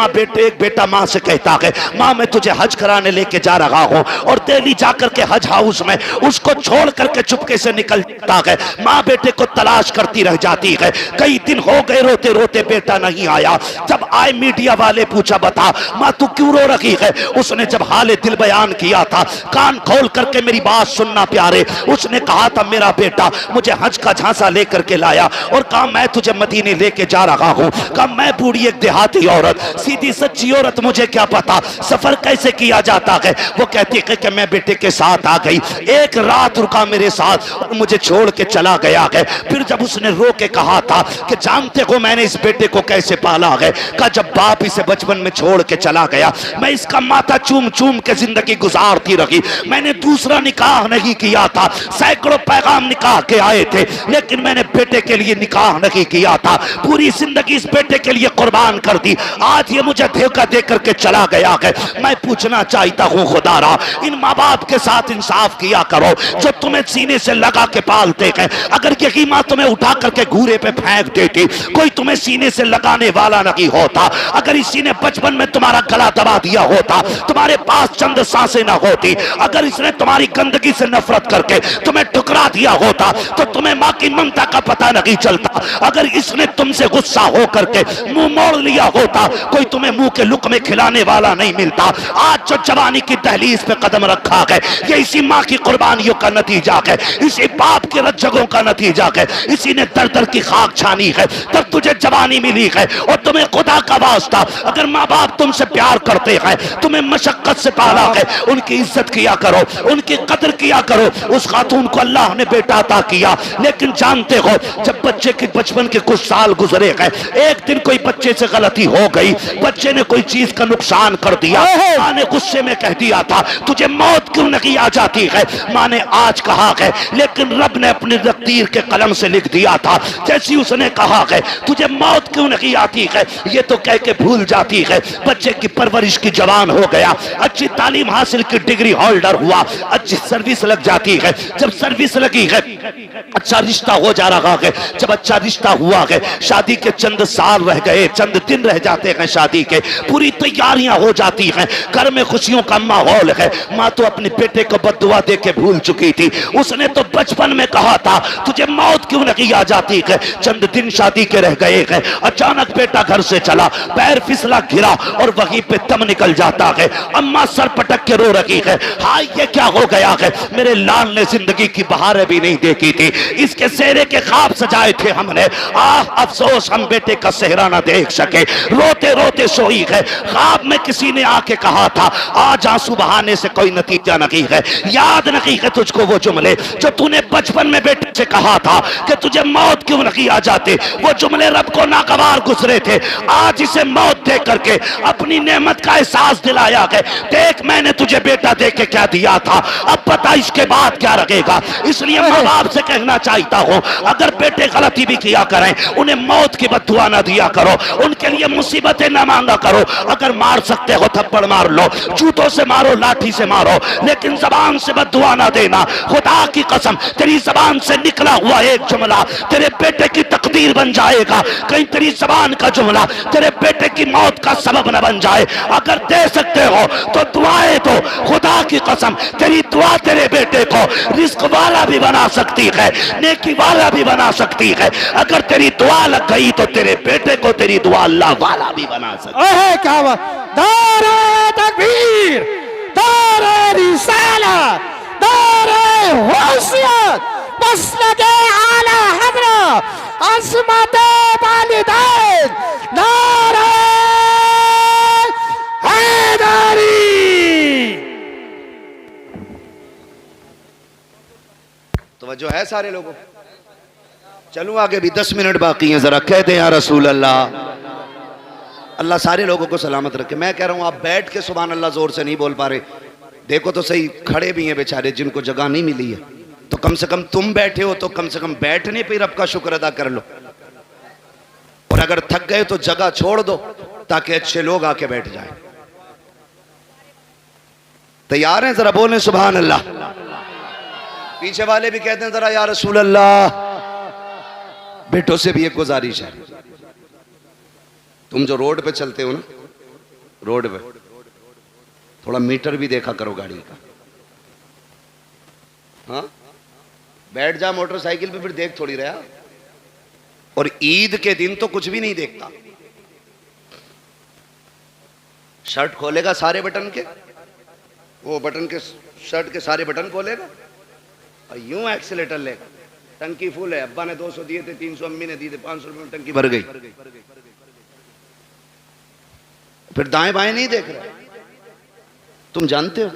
बेटा माँ से कहता है माँ मैं तुझे हज कराने लेके जा रहा हूँ, और दिल्ली जाकर के हज हाउस में उसको छोड़ करके चुपके से निकल जाता है। माँ बेटे को तलाश करती रह जाती है। कई दिन हो गए रोते रोते बेटा नहीं आया। जब आए मीडिया वाले पूछा बता माँ तू क्यों रो रही है। उसने जब हाले दिल बयान किया था, कान खोल करके मेरी बात सुनना प्यारे, उसने कहा था मेरा बेटा मुझे हज का झांसा लेकर के लाया और कहा मैं तुझे मदीने लेके जा रहा हूँ। कहा मैं बूढ़ी एक देहाती औरत, सीधी सच्ची औरत, मुझे क्या पता सफर कैसे किया जाता है। वो कहती है कि मैं बेटे के साथ आ गई, एक रात रुका मेरे साथ और मुझे छोड़ के चला गया है। फिर जब उसने रो के कहा था कि जानते हो मैंने इस बेटे को कैसे पाला है, कहा जब बाप इसे बचपन में छोड़ के चला गया मैं इसका माथा चूम चूम के जिंदगी गुजारती रही। मैंने दूसरा निकाह नहीं किया था, सैकड़ों पैगाम निकाह के आए थे, लेकिन मैंने बेटे के लिए निकाह नहीं किया था। पूरी जिंदगी इस बेटे के लिए कुर्बान कर दी। आज ये मुझे धोखा दे करके चला गया है। मैं पूछना चाहता हूँ खुदारा इन माँ बाप के साथ इंसाफ किया करो जो तुम्हें सीने से लगा के पालते हैं। अगर यही माँ तुम्हें उठा करके घूरे पे फेंक देती, कोई तुम्हें सीने से लगाने वाला नहीं होता। अगर इसी ने बचपन में तुम्हारा गला दबा दिया होता, तुम्हारे पास चंद सांसें ना होती, अगर इसने तुम्हारी गंदगी से नफरत करके तुम्हें ठुकरा दिया होता तो तुम्हें माँ की ममता का पता नहीं चलता। अगर इसने तुमसे गुस्सा हो करके मुंह मोड़ लिया होता, कोई तुम्हें मुंह के लुक़मे खिलाने वाला नहीं मिलता। आज जो जवानी की दहलीज पे कदम रखा है ये इसी माँ की कुर्बानियों का नतीजा है, इसी बाप के रज्जगों का नतीजा है। इसी ने दर दर की खाक छानी है तब तुझे जवानी मिली है। और तुम्हें खुदा का वास्ता अगर माँ बाप तुमसे प्यार करते हैं, तुम्हें मशक्कत से पाला है, उनकी इज्जत किया करो, उनकी कदर किया करो। उस खातून को अल्लाह ने बेटा अता किया, लेकिन जानते हो जब बच्चे के बचपन के कुछ साल गुजरे गए, एक दिन कोई बच्चे से गलती हो गई, बच्चे ने कोई चीज का नुकसान कर दिया, माँ ने गुस्से में कह दिया था तुझे मौत क्यों नहीं आ जाती है। माँ ने आज कहा है लेकिन रब ने अपनी तकदीर के कलम से लिख दिया था, जैसी उसने कहा है तुझे मौत क्यों नहीं आती है, ये तो कह के भूल जाती है। बच्चे की परवरिश की जवान हो गया, अच्छी तालीम हासिल की डिग्री होल्डर हुआ, अच्छी सर्विस लग जाती है। जब सर्विस लगी है अच्छा रिश्ता हो जा रहा है, जब अच्छा रिश्ता हुआ है, शादी के चंद साल रह गए, चंद दिन रह जाते हैं शादी के, पूरी तैयारियां हो जाती हैं, घर में खुशियों का माहौल है। माँ तो अपने बेटे को बद्दुआ दे के भूल चुकी थी, उसने तो बचपन में कहा था तुझे मौत क्यों नहीं आ जाती है। चंद दिन शादी के रह गए हैं, अचानक बेटा घर से चला, पैर फिसला गिरा और वहीं पे दम निकल जाता है। अम्मा सर पटक के रो रही है, हाय ये क्या हो गया है, मेरे लाल ने जिंदगी की बहारें भी नहीं देखी थी, इसके सेहरे के ख्वाब सजाए थे हमने, आह अफसोस हम बेटे का सेहरा ना देख सके। रोते रोते सोई है, ख्वाब में किसी ने आके कहा था आज आंसू बहाने से कोई नतीजा नहीं है। याद नहीं है तुझको वो जुमले जो तूने बचपन में बेटे से कहा था कि तुझे मौत क्यों नहीं आ जाते, वो जुमले रब को नागवार गुजरे थे। आज इसे मौत दे करके अपनी नेमत का एहसास दिलाया है, देख मैंने तुझे बेटा दे के क्या दिया था, अब पता इसके बाद क्या रहेगा। इसलिए माँ बाप से कहना चाहता हूँ अगर बेटे गलती भी किया करें उन्हें मौत की बद्दुआ ना दिया करो, उनके लिए मुसीबतें ना मांगा करो। अगर मार सकते हो थप्पड़ मार लो, जूतों से मारो, लाठी से मारो, लेकिन जबान से बद्दुआ ना देना। खुदा की कसम तेरी जबान से निकला हुआ एक जुमला तेरे बेटे की तकदीर बन जाएगा, कहीं तेरी जबान का जुमला तेरे बेटे की मौत का सबब न बन जाए। अगर दे सकते हो तो दुआएं दो, खुदा की कसम तेरी दुआ तेरे बेटे को रिस्क वाला भी बना सकती है, नेकी वाला भी बना सकती है। अगर तेरी दुआ लग गई तो तेरे बेटे को तेरी दुआ अल्लाह वाला भी बना सकती है। क्या बात, नारे तकबीर, नारे रिसालत, नारे होशियत, मसलके आला हज़रत, अज़मते वालिदैन, नारे हैदरी। तवज्जो है सारे लोगों, चलूं आगे भी 10 मिनट बाकी हैं, जरा कह दें या रसूल अल्लाह। अल्लाह सारे लोगों को सलामत रखे। मैं कह रहा हूं आप बैठ के सुभान अल्लाह जोर से नहीं बोल पा रहे, देखो तो सही खड़े भी हैं बेचारे जिनको जगह नहीं मिली है, तो कम से कम तुम बैठे हो तो कम से कम बैठने पे रब का शुक्र अदा कर लो, और अगर थक गए तो जगह छोड़ दो ताकि अच्छे लोग आके बैठ जाएं। तैयार हैं? जरा बोलें सुभान अल्लाह। पीछे वाले भी कहते हैं जरा या रसूल अल्लाह। बेटों से भी एक गुजारिश है, तुम जो रोड पे चलते हो ना, रोड पे थोड़ा मीटर भी देखा करो गाड़ी का। हाँ, बैठ जा मोटरसाइकिल पे, फिर देख थोड़ी रहा। और ईद के दिन तो कुछ भी नहीं देखता। शर्ट खोलेगा सारे बटन के, वो बटन के शर्ट के सारे बटन खोलेगा और यूं एक्सीलेटर लेगा। टंकी फुल है, अब्बा ने 200 दिए थे, 300 अम्मी ने दिए थे, 500 रुपए में टंकी भर गई। फिर दाएं बाएं नहीं देख रहा। तुम जानते हो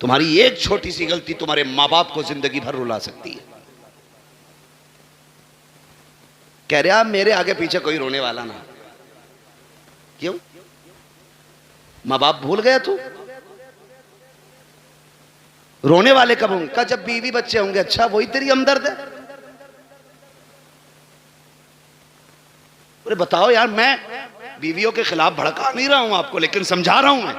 तुम्हारी एक छोटी सी गलती तुम्हारे माँ बाप को जिंदगी भर रुला सकती है। कह रहा मेरे आगे पीछे कोई रोने वाला ना। क्यों? माँ बाप भूल गया तू? रोने वाले कब होंगे? का जब बीवी बच्चे होंगे। अच्छा, वही तेरी हमदर्द है? अरे बताओ यार, मैं बीवियों के खिलाफ भड़का नहीं रहा हूं आपको, लेकिन समझा रहा हूं। मैं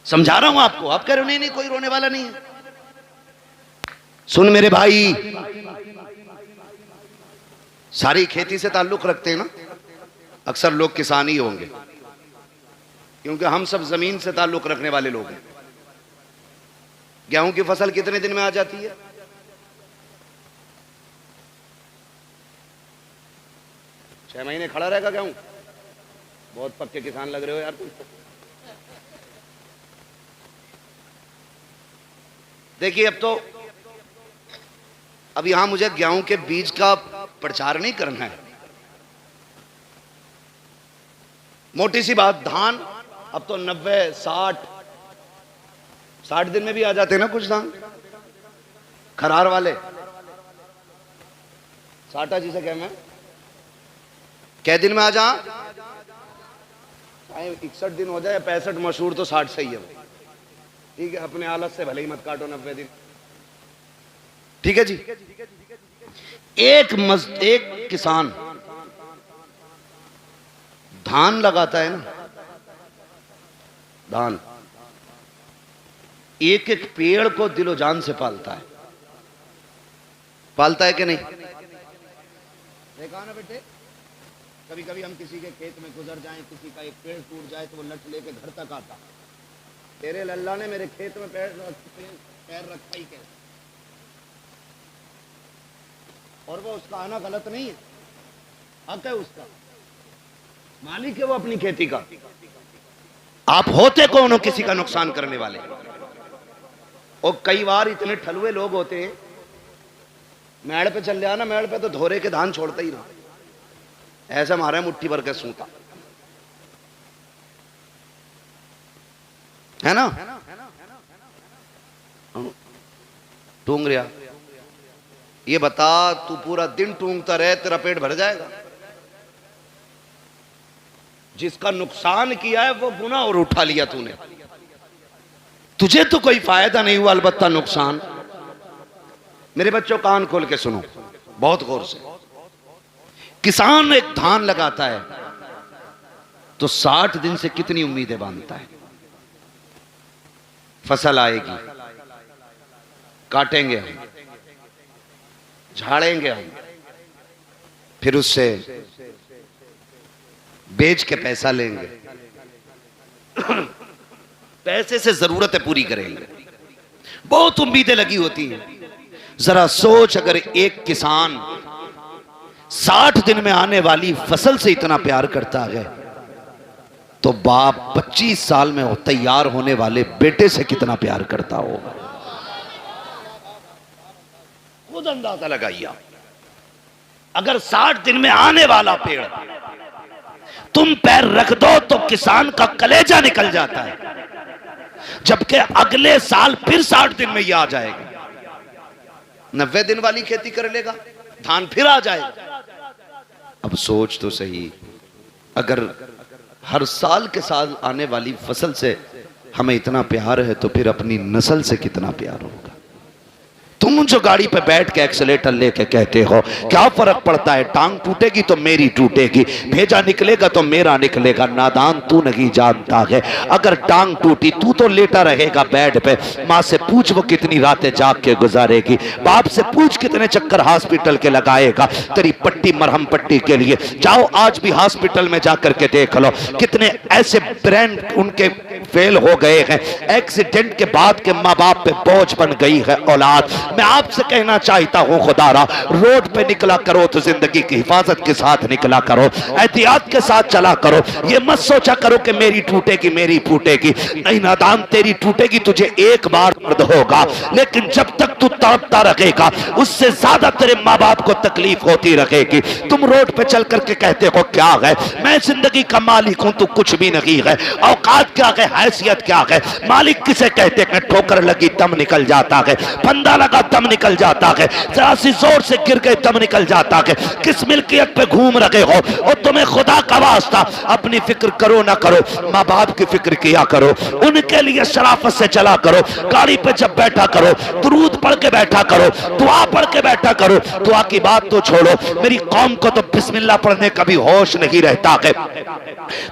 समझा रहा हूं आपको। आप कह रहे हो नहीं नहीं कोई रोने वाला नहीं है। सुन मेरे भाई, सारी खेती से ताल्लुक रखते हैं ना, अक्सर लोग किसान ही होंगे, क्योंकि हम सब जमीन से ताल्लुक रखने वाले लोग हैं। गेहूं की फसल कितने दिन में आ जाती है? छह महीने खड़ा रहेगा गेहूं। बहुत पक्के किसान लग रहे हो यार तुम। देखिए, अब यहां मुझे गेहूं के बीज का प्रचार नहीं करना है। मोटी सी बात, धान अब तो 90, 60 दिन में भी आ जाते हैं ना कुछ धान, खरार वाले। साटा जिसे कहना है, कै दिन में आ जा? 61 दिन हो जाए, 65 मशहूर तो 60 सही है। ठीक है, अपने हालत से भले ही मत काटो 90 दिन। ठीक है जी। एक किसान धान लगाता है ना, धान, एक एक पेड़ को दिलो जान से पालता है। पालता है कि नहीं? देखा ना बेटे, कभी कभी हम किसी के खेत में गुजर जाएं, किसी का एक पेड़ टूट जाए तो वो लट लेके घर तक आता। तेरे लल्ला ने मेरे खेत में पैर रखा ही कैसे? और वो उसका आना गलत नहीं है, हक है उसका, मालिक है वो अपनी खेती का। आप होते कौन हो किसी का नुकसान करने वाले? और कई बार इतने ठलुए लोग होते हैं, मेड़ पे चल जाना, मेड़ पे तो धोरे के धान छोड़ते ही ना, ऐसा मारा मुट्ठी भर के सूता है ना, टूंग रहा। ये बता, तू पूरा दिन टूंगता रहे, तेरा पेट भर जाएगा? जिसका नुकसान किया है वो गुनाह और उठा लिया तूने। तुझे तो कोई फायदा नहीं हुआ, अलबत्ता नुकसान। मेरे बच्चों, कान खोल के सुनो बहुत गौर से। किसान एक धान लगाता है तो 60 दिन से कितनी उम्मीदें बांधता है। फसल आएगी, काटेंगे हम, झाड़ेंगे हम, फिर उससे बेच के पैसा लेंगे, पैसे से जरूरतें पूरी करेंगे, बहुत उम्मीदें लगी होती हैं। जरा सोच, अगर एक किसान 60 दिन में आने वाली फसल से इतना प्यार करता है, तो बाप 25 साल में तैयार होने वाले बेटे से कितना प्यार करता होगा। खुद अंदाजा लगाइए। अगर 60 दिन में आने वाला पेड़ तुम पैर रख दो तो किसान का कलेजा निकल जाता है, जबकि अगले साल फिर 60 दिन में ये आ जाएगा। 90 दिन वाली खेती कर लेगा, धान फिर आ जाएगा। अब सोच तो सही, अगर हर साल के साल आने वाली फसल से हमें इतना प्यार है, तो फिर अपनी नस्ल से कितना प्यार होगा। तुम तुम जो गाड़ी पे बैठ के एक्सीलेटर लेके कहते हो क्या फर्क पड़ता है, टांग टूटेगी तो मेरी टूटेगी, भेजा निकलेगा तो मेरा निकलेगा। नादान तू नहीं जानता है, अगर टांग टूटी तू तो लेटा रहेगा बेड पे। माँ से पूछ वो कितनी रातें जाग के गुजारेगी, बाप से पूछ कितने चक्कर हॉस्पिटल के लगाएगा तेरी पट्टी मरहम पट्टी के लिए। जाओ आज भी हॉस्पिटल में जाकर के देख लो कितने ऐसे ब्रेन उनके फेल हो गए हैं, एक्सीडेंट के बाद के माँ बाप पे बोझ बन गई है औलाद। मैं आपसे कहना चाहता हूँ खुदारा, रोड पे निकला करो तो जिंदगी की हिफाजत के साथ निकला करो, एहतियात के साथ चला करो। ये मत सोचा करो कि मेरी टूटेगी मेरी फूटेगी, नहीं नादान, तेरी टूटेगी तुझे एक बार दर्द होगा, लेकिन जब तक तू तड़पता रहेगा उससे ज्यादा तेरे माँ बाप को तकलीफ होती रहेगी। तुम रोड पे चल करके कहते हो क्या है, मैं जिंदगी का मालिक हूं, तू कुछ भी नहीं है। औकात क्या है, हैसियत क्या है, मालिक किसे कहते हैं? ठोकर लगी दम निकल जाता है, फंदा लगा दम निकल जाता है, जरा सी जोर से गिर गए दम निकल जाता है। किस मिल्कियत पे घूम रहे हो? और तुम्हें खुदा का वास्ता अपनी फिक्र करो ना करो, माँ बाप की फिक्र किया करो, उनके लिए शराफत से चला करो। गाड़ी पे जब बैठा करो दुरूद पढ़ के बैठा करो, दुआ पढ़ के बैठा करो। दुआ की बात तो छोड़ो, मेरी कौम को तो बिस्मिल्लाह पढ़ने का भी होश नहीं रहता है।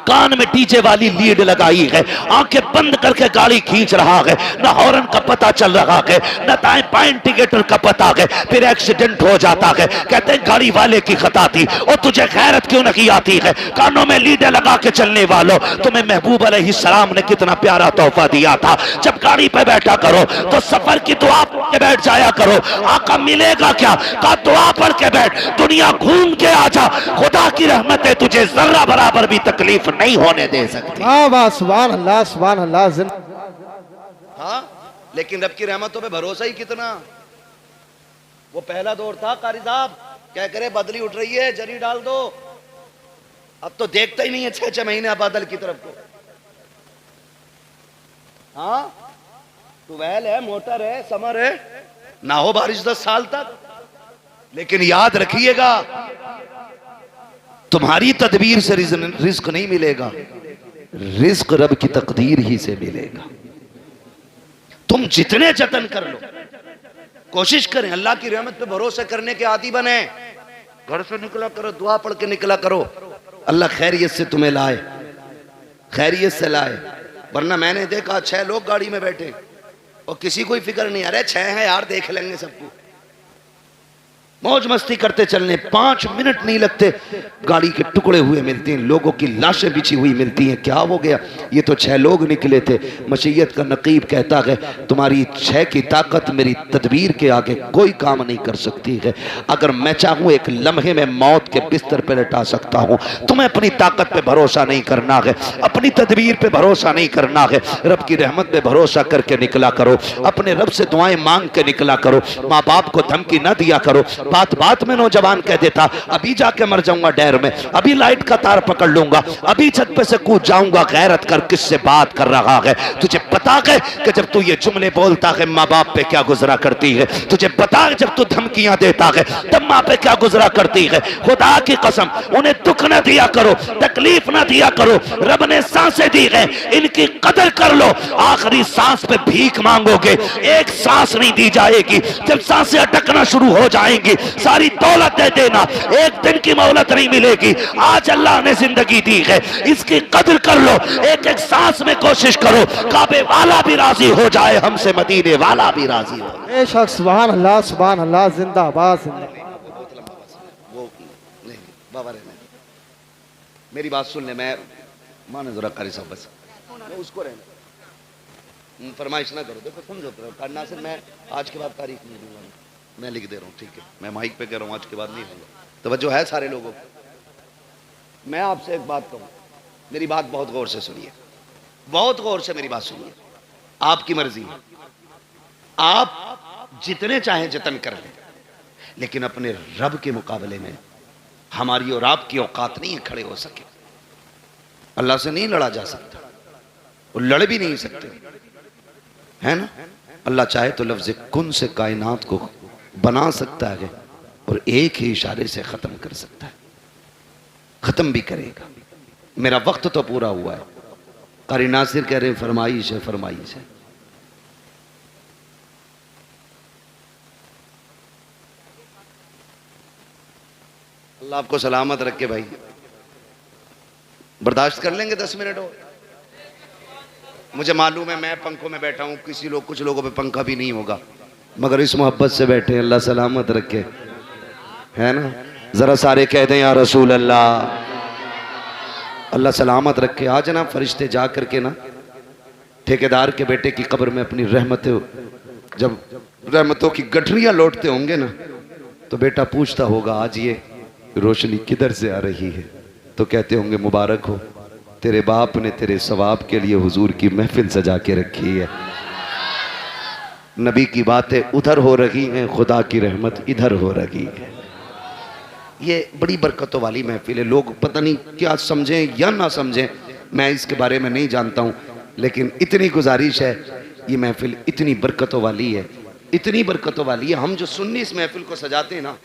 कान में डीजे वाली लीड लगाई है, आंखें बंद करके गाड़ी खींच रहा है, न हॉर्न का पता चल रहा है न दाएं बाएं इंडिकेटर का पता है, फिर एक्सीडेंट हो जाता है। कहते हैं गाड़ी वाले की खता थी। और तुझे खैरत क्यों नहीं आती है? कानों में लीडे लगा के चलने वालों, तुम्हें महबूब अलैहिस्सलाम ने कितना प्यारा तोहफा दिया था। जब गाड़ी पे बैठा करो तो सफर की दुआ पढ़ के बैठ जाया करो। आका मिलेगा क्या? का दुआ पढ़ के बैठ, दुनिया घूम के आ जा, खुदा की रहमतें तुझे जर्रा बराबर भी तकलीफ नहीं होने दे सकती। वाह वाह, सुभान अल्लाह सुभान अल्लाह। हाँ, लेकिन रब की रहमतों पे भरोसा ही कितना। वो पहला दौर था कारी साहब, क्या करे बदली उठ रही है जरी डाल दो, अब तो देखता ही नहीं है 6-6 महीने बादल की तरफ को। हाँ, ट्यूबवेल है, मोटर है, समर है, ना हो बारिश 10 साल तक। लेकिन याद रखिएगा तुम्हारी तदबीर से रिस्क नहीं मिलेगा, रिस्क रब की तकदीर ही से मिलेगा। तुम जितने जतन कर लो, कोशिश करें अल्लाह की रहमत पे भरोसा करने के आदी बने। घर से निकला करो, दुआ पढ़ के निकला करो, अल्लाह खैरियत से तुम्हें लाए, खैरियत से लाए। वरना मैंने देखा 6 लोग गाड़ी में बैठे और किसी को फिक्र नहीं, अरे 6 हैं यार देख लेंगे सबको, मौज मस्ती करते चलने 5 मिनट नहीं लगते गाड़ी के टुकड़े हुए मिलते हैं, लोगों की लाशें बिछी हुई मिलती हैं। क्या हो गया? ये तो 6 लोग निकले थे। मशीयत का नकीब कहता है तुम्हारी 6 की ताकत मेरी तदबीर के आगे कोई काम नहीं कर सकती है। अगर मैं चाहूँ एक लम्हे में मौत के बिस्तर पर लटा सकता हूँ। तुम्हें अपनी ताकत पे भरोसा नहीं करना है, अपनी तदबीर पे भरोसा नहीं करना है, रब की रहमत पे भरोसा करके निकला करो, अपने रब से दुआएं मांग के निकला करो, माँ बाप को धमकी न दिया करो। बात बात में नौजवान कह देता अभी जाके मर जाऊंगा डैर में, अभी लाइट का तार पकड़ लूंगा, अभी छत पे से कूद जाऊंगा। गैरत कर, किससे बात कर रहा है? तुझे पता है कि जब तू ये जुमले बोलता है माँ बाप पे क्या गुजरा करती है? तुझे पता है जब तू धमकियां देता है तब माँ पे क्या गुजरा करती है? खुदा की कसम उन्हें दुख न दिया करो, तकलीफ न दिया करो। रब ने सांसें दी है, इनकी कदर कर लो। आखिरी सांस पे भीख मांगोगे, एक सांस नहीं दी जाएगी। जब सांसें अटकना शुरू हो जाएंगी सारी दौलत दे देना, एक दिन की मोहलत नहीं मिलेगी। आज अल्लाह ने जिंदगी दी है, इसकी कदर कर लो। एक एक सांस में कोशिश करो काबे वाला भी राजी हो जाए, हमसे मदीने वाला भी राजी हो। बेशक, सुभान अल्लाह सुभान अल्लाह, जिंदाबाद जिंदाबाद। वो नहीं बाबा रहने, मेरी बात सुन ले, मैं माने जरा कारी साहब, बस उसको रहने, फरमाइश ना करो। देखो समझो नासिर, मैं आज के बाद तारीख नहीं दूंगा, मैं लिख दे रहा हूँ, ठीक है? मैं माइक पे कह रहा हूँ, आज के बाद नहीं होगा। तवज्जो है सारे लोगों को। मैं आपसे एक बात कहूँ, मेरी बात बहुत गौर से सुनिए, बहुत गौर से मेरी बात सुनिए। आपकी मर्जी है, आप जितने चाहें जतन कर लें, लेकिन अपने रब के मुकाबले में हमारी और आपकी औकात नहीं है खड़े हो सके। अल्लाह से नहीं लड़ा जा सकता, वो लड़ भी नहीं सकते, है ना? अल्लाह चाहे तो लफ्ज़ कुन से कायनात को बना सकता है और एक ही इशारे से खत्म कर सकता है, खत्म भी करेगा। मेरा वक्त तो पूरा हुआ है। कारी नासिर कह रहे हैं फरमाइश है, फरमाइश है। अल्लाह आपको सलामत रखे भाई। बर्दाश्त कर लेंगे 10 मिनट और? मुझे मालूम है मैं पंखों में बैठा हूँ, कुछ लोगों पे पंखा भी नहीं होगा, मगर इस मोहब्बत से बैठे हैं, अल्लाह सलामत रखे, है ना। जरा सारे कह दें या रसूल अल्लाह, अल्लाह सलामत रखे। आज ना फरिश्ते जा करके ना ठेकेदार के बेटे की कब्र में अपनी जब रहमतों की गठरियां लौटते होंगे ना, तो बेटा पूछता होगा आज ये रोशनी किधर से आ रही है, तो कहते होंगे मुबारक हो, तेरे बाप ने तेरे सवाब के लिए हुजूर की महफिल सजा के रखी है। नबी की बातें उधर हो रही हैं, खुदा की रहमत इधर हो रही है। ये बड़ी बरकतों वाली महफिल है। लोग पता नहीं क्या समझें या ना समझें, मैं इसके बारे में नहीं जानता हूँ, लेकिन इतनी गुजारिश है, ये महफिल इतनी बरकतों वाली है, इतनी बरकतों वाली है। हम जो सुन्नी इस महफिल को सजाते हैं ना,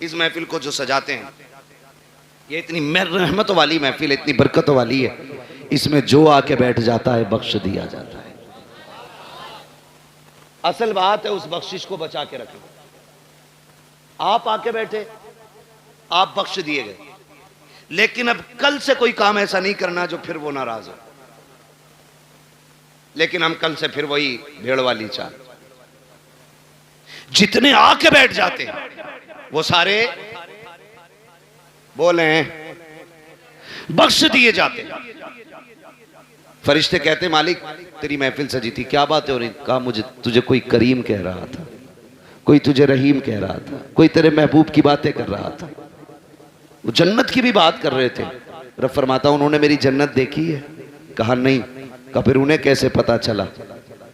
इस महफिल को जो सजाते हैं, ये इतनी रहमतों वाली महफिल है, इतनी बरकतों वाली है। इसमें जो आके बैठ जाता है बख्श दिया जाता है। असल बात है उस बख्शिश को बचा के रखें। आप आके बैठे, आप बख्श दिए गए, लेकिन अब कल से कोई काम ऐसा नहीं करना जो फिर वो नाराज हो। लेकिन हम कल से फिर वही भेड़ वाली चाल, जितने आके बैठ जाते हैं वो सारे बोले बख्श दिए जाते हैं। फरिश्ते कहते मालिक तेरी महफिल सजी थी, क्या बात हो रही? कहा मुझे तुझे कोई करीम कह रहा था, कोई तुझे रहीम कह रहा था, कोई तेरे महबूब की बातें कर रहा था। वो जन्नत की भी बात कर रहे थे। रब फरमाता उन्होंने मेरी जन्नत देखी है? कहा नहीं। कहा फिर उन्हें कैसे पता चला?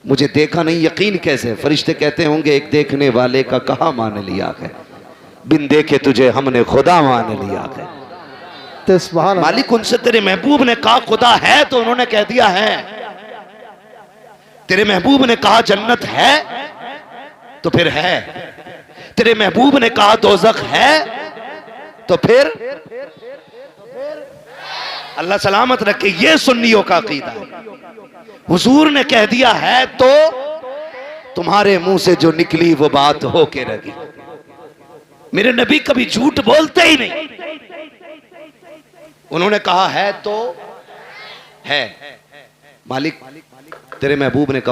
मुझे देखा नहीं, यकीन कैसे? फरिश्ते कहते होंगे एक देखने वाले का कहा मान लिया है, बिन देखे तुझे हमने खुदा मान लिया है। तो सुभान अल्लाह। मालिक उनसे तेरे महबूब ने कहा खुदा है, तो उन्होंने कह दिया है। तेरे महबूब ने कहा जन्नत है, तो फिर है। तेरे महबूब ने कहा दोज़ख है, तो फिर अल्लाह सलामत रखे। ये सुन्नियों का अकीदा है। हुजूर ने कह दिया है तो तुम्हारे मुंह से जो निकली वो बात होके रही। मेरे नबी कभी झूठ बोलते ही नहीं। उन्होंने कहा है तो है। मालिक तेरे महबूब ने कहा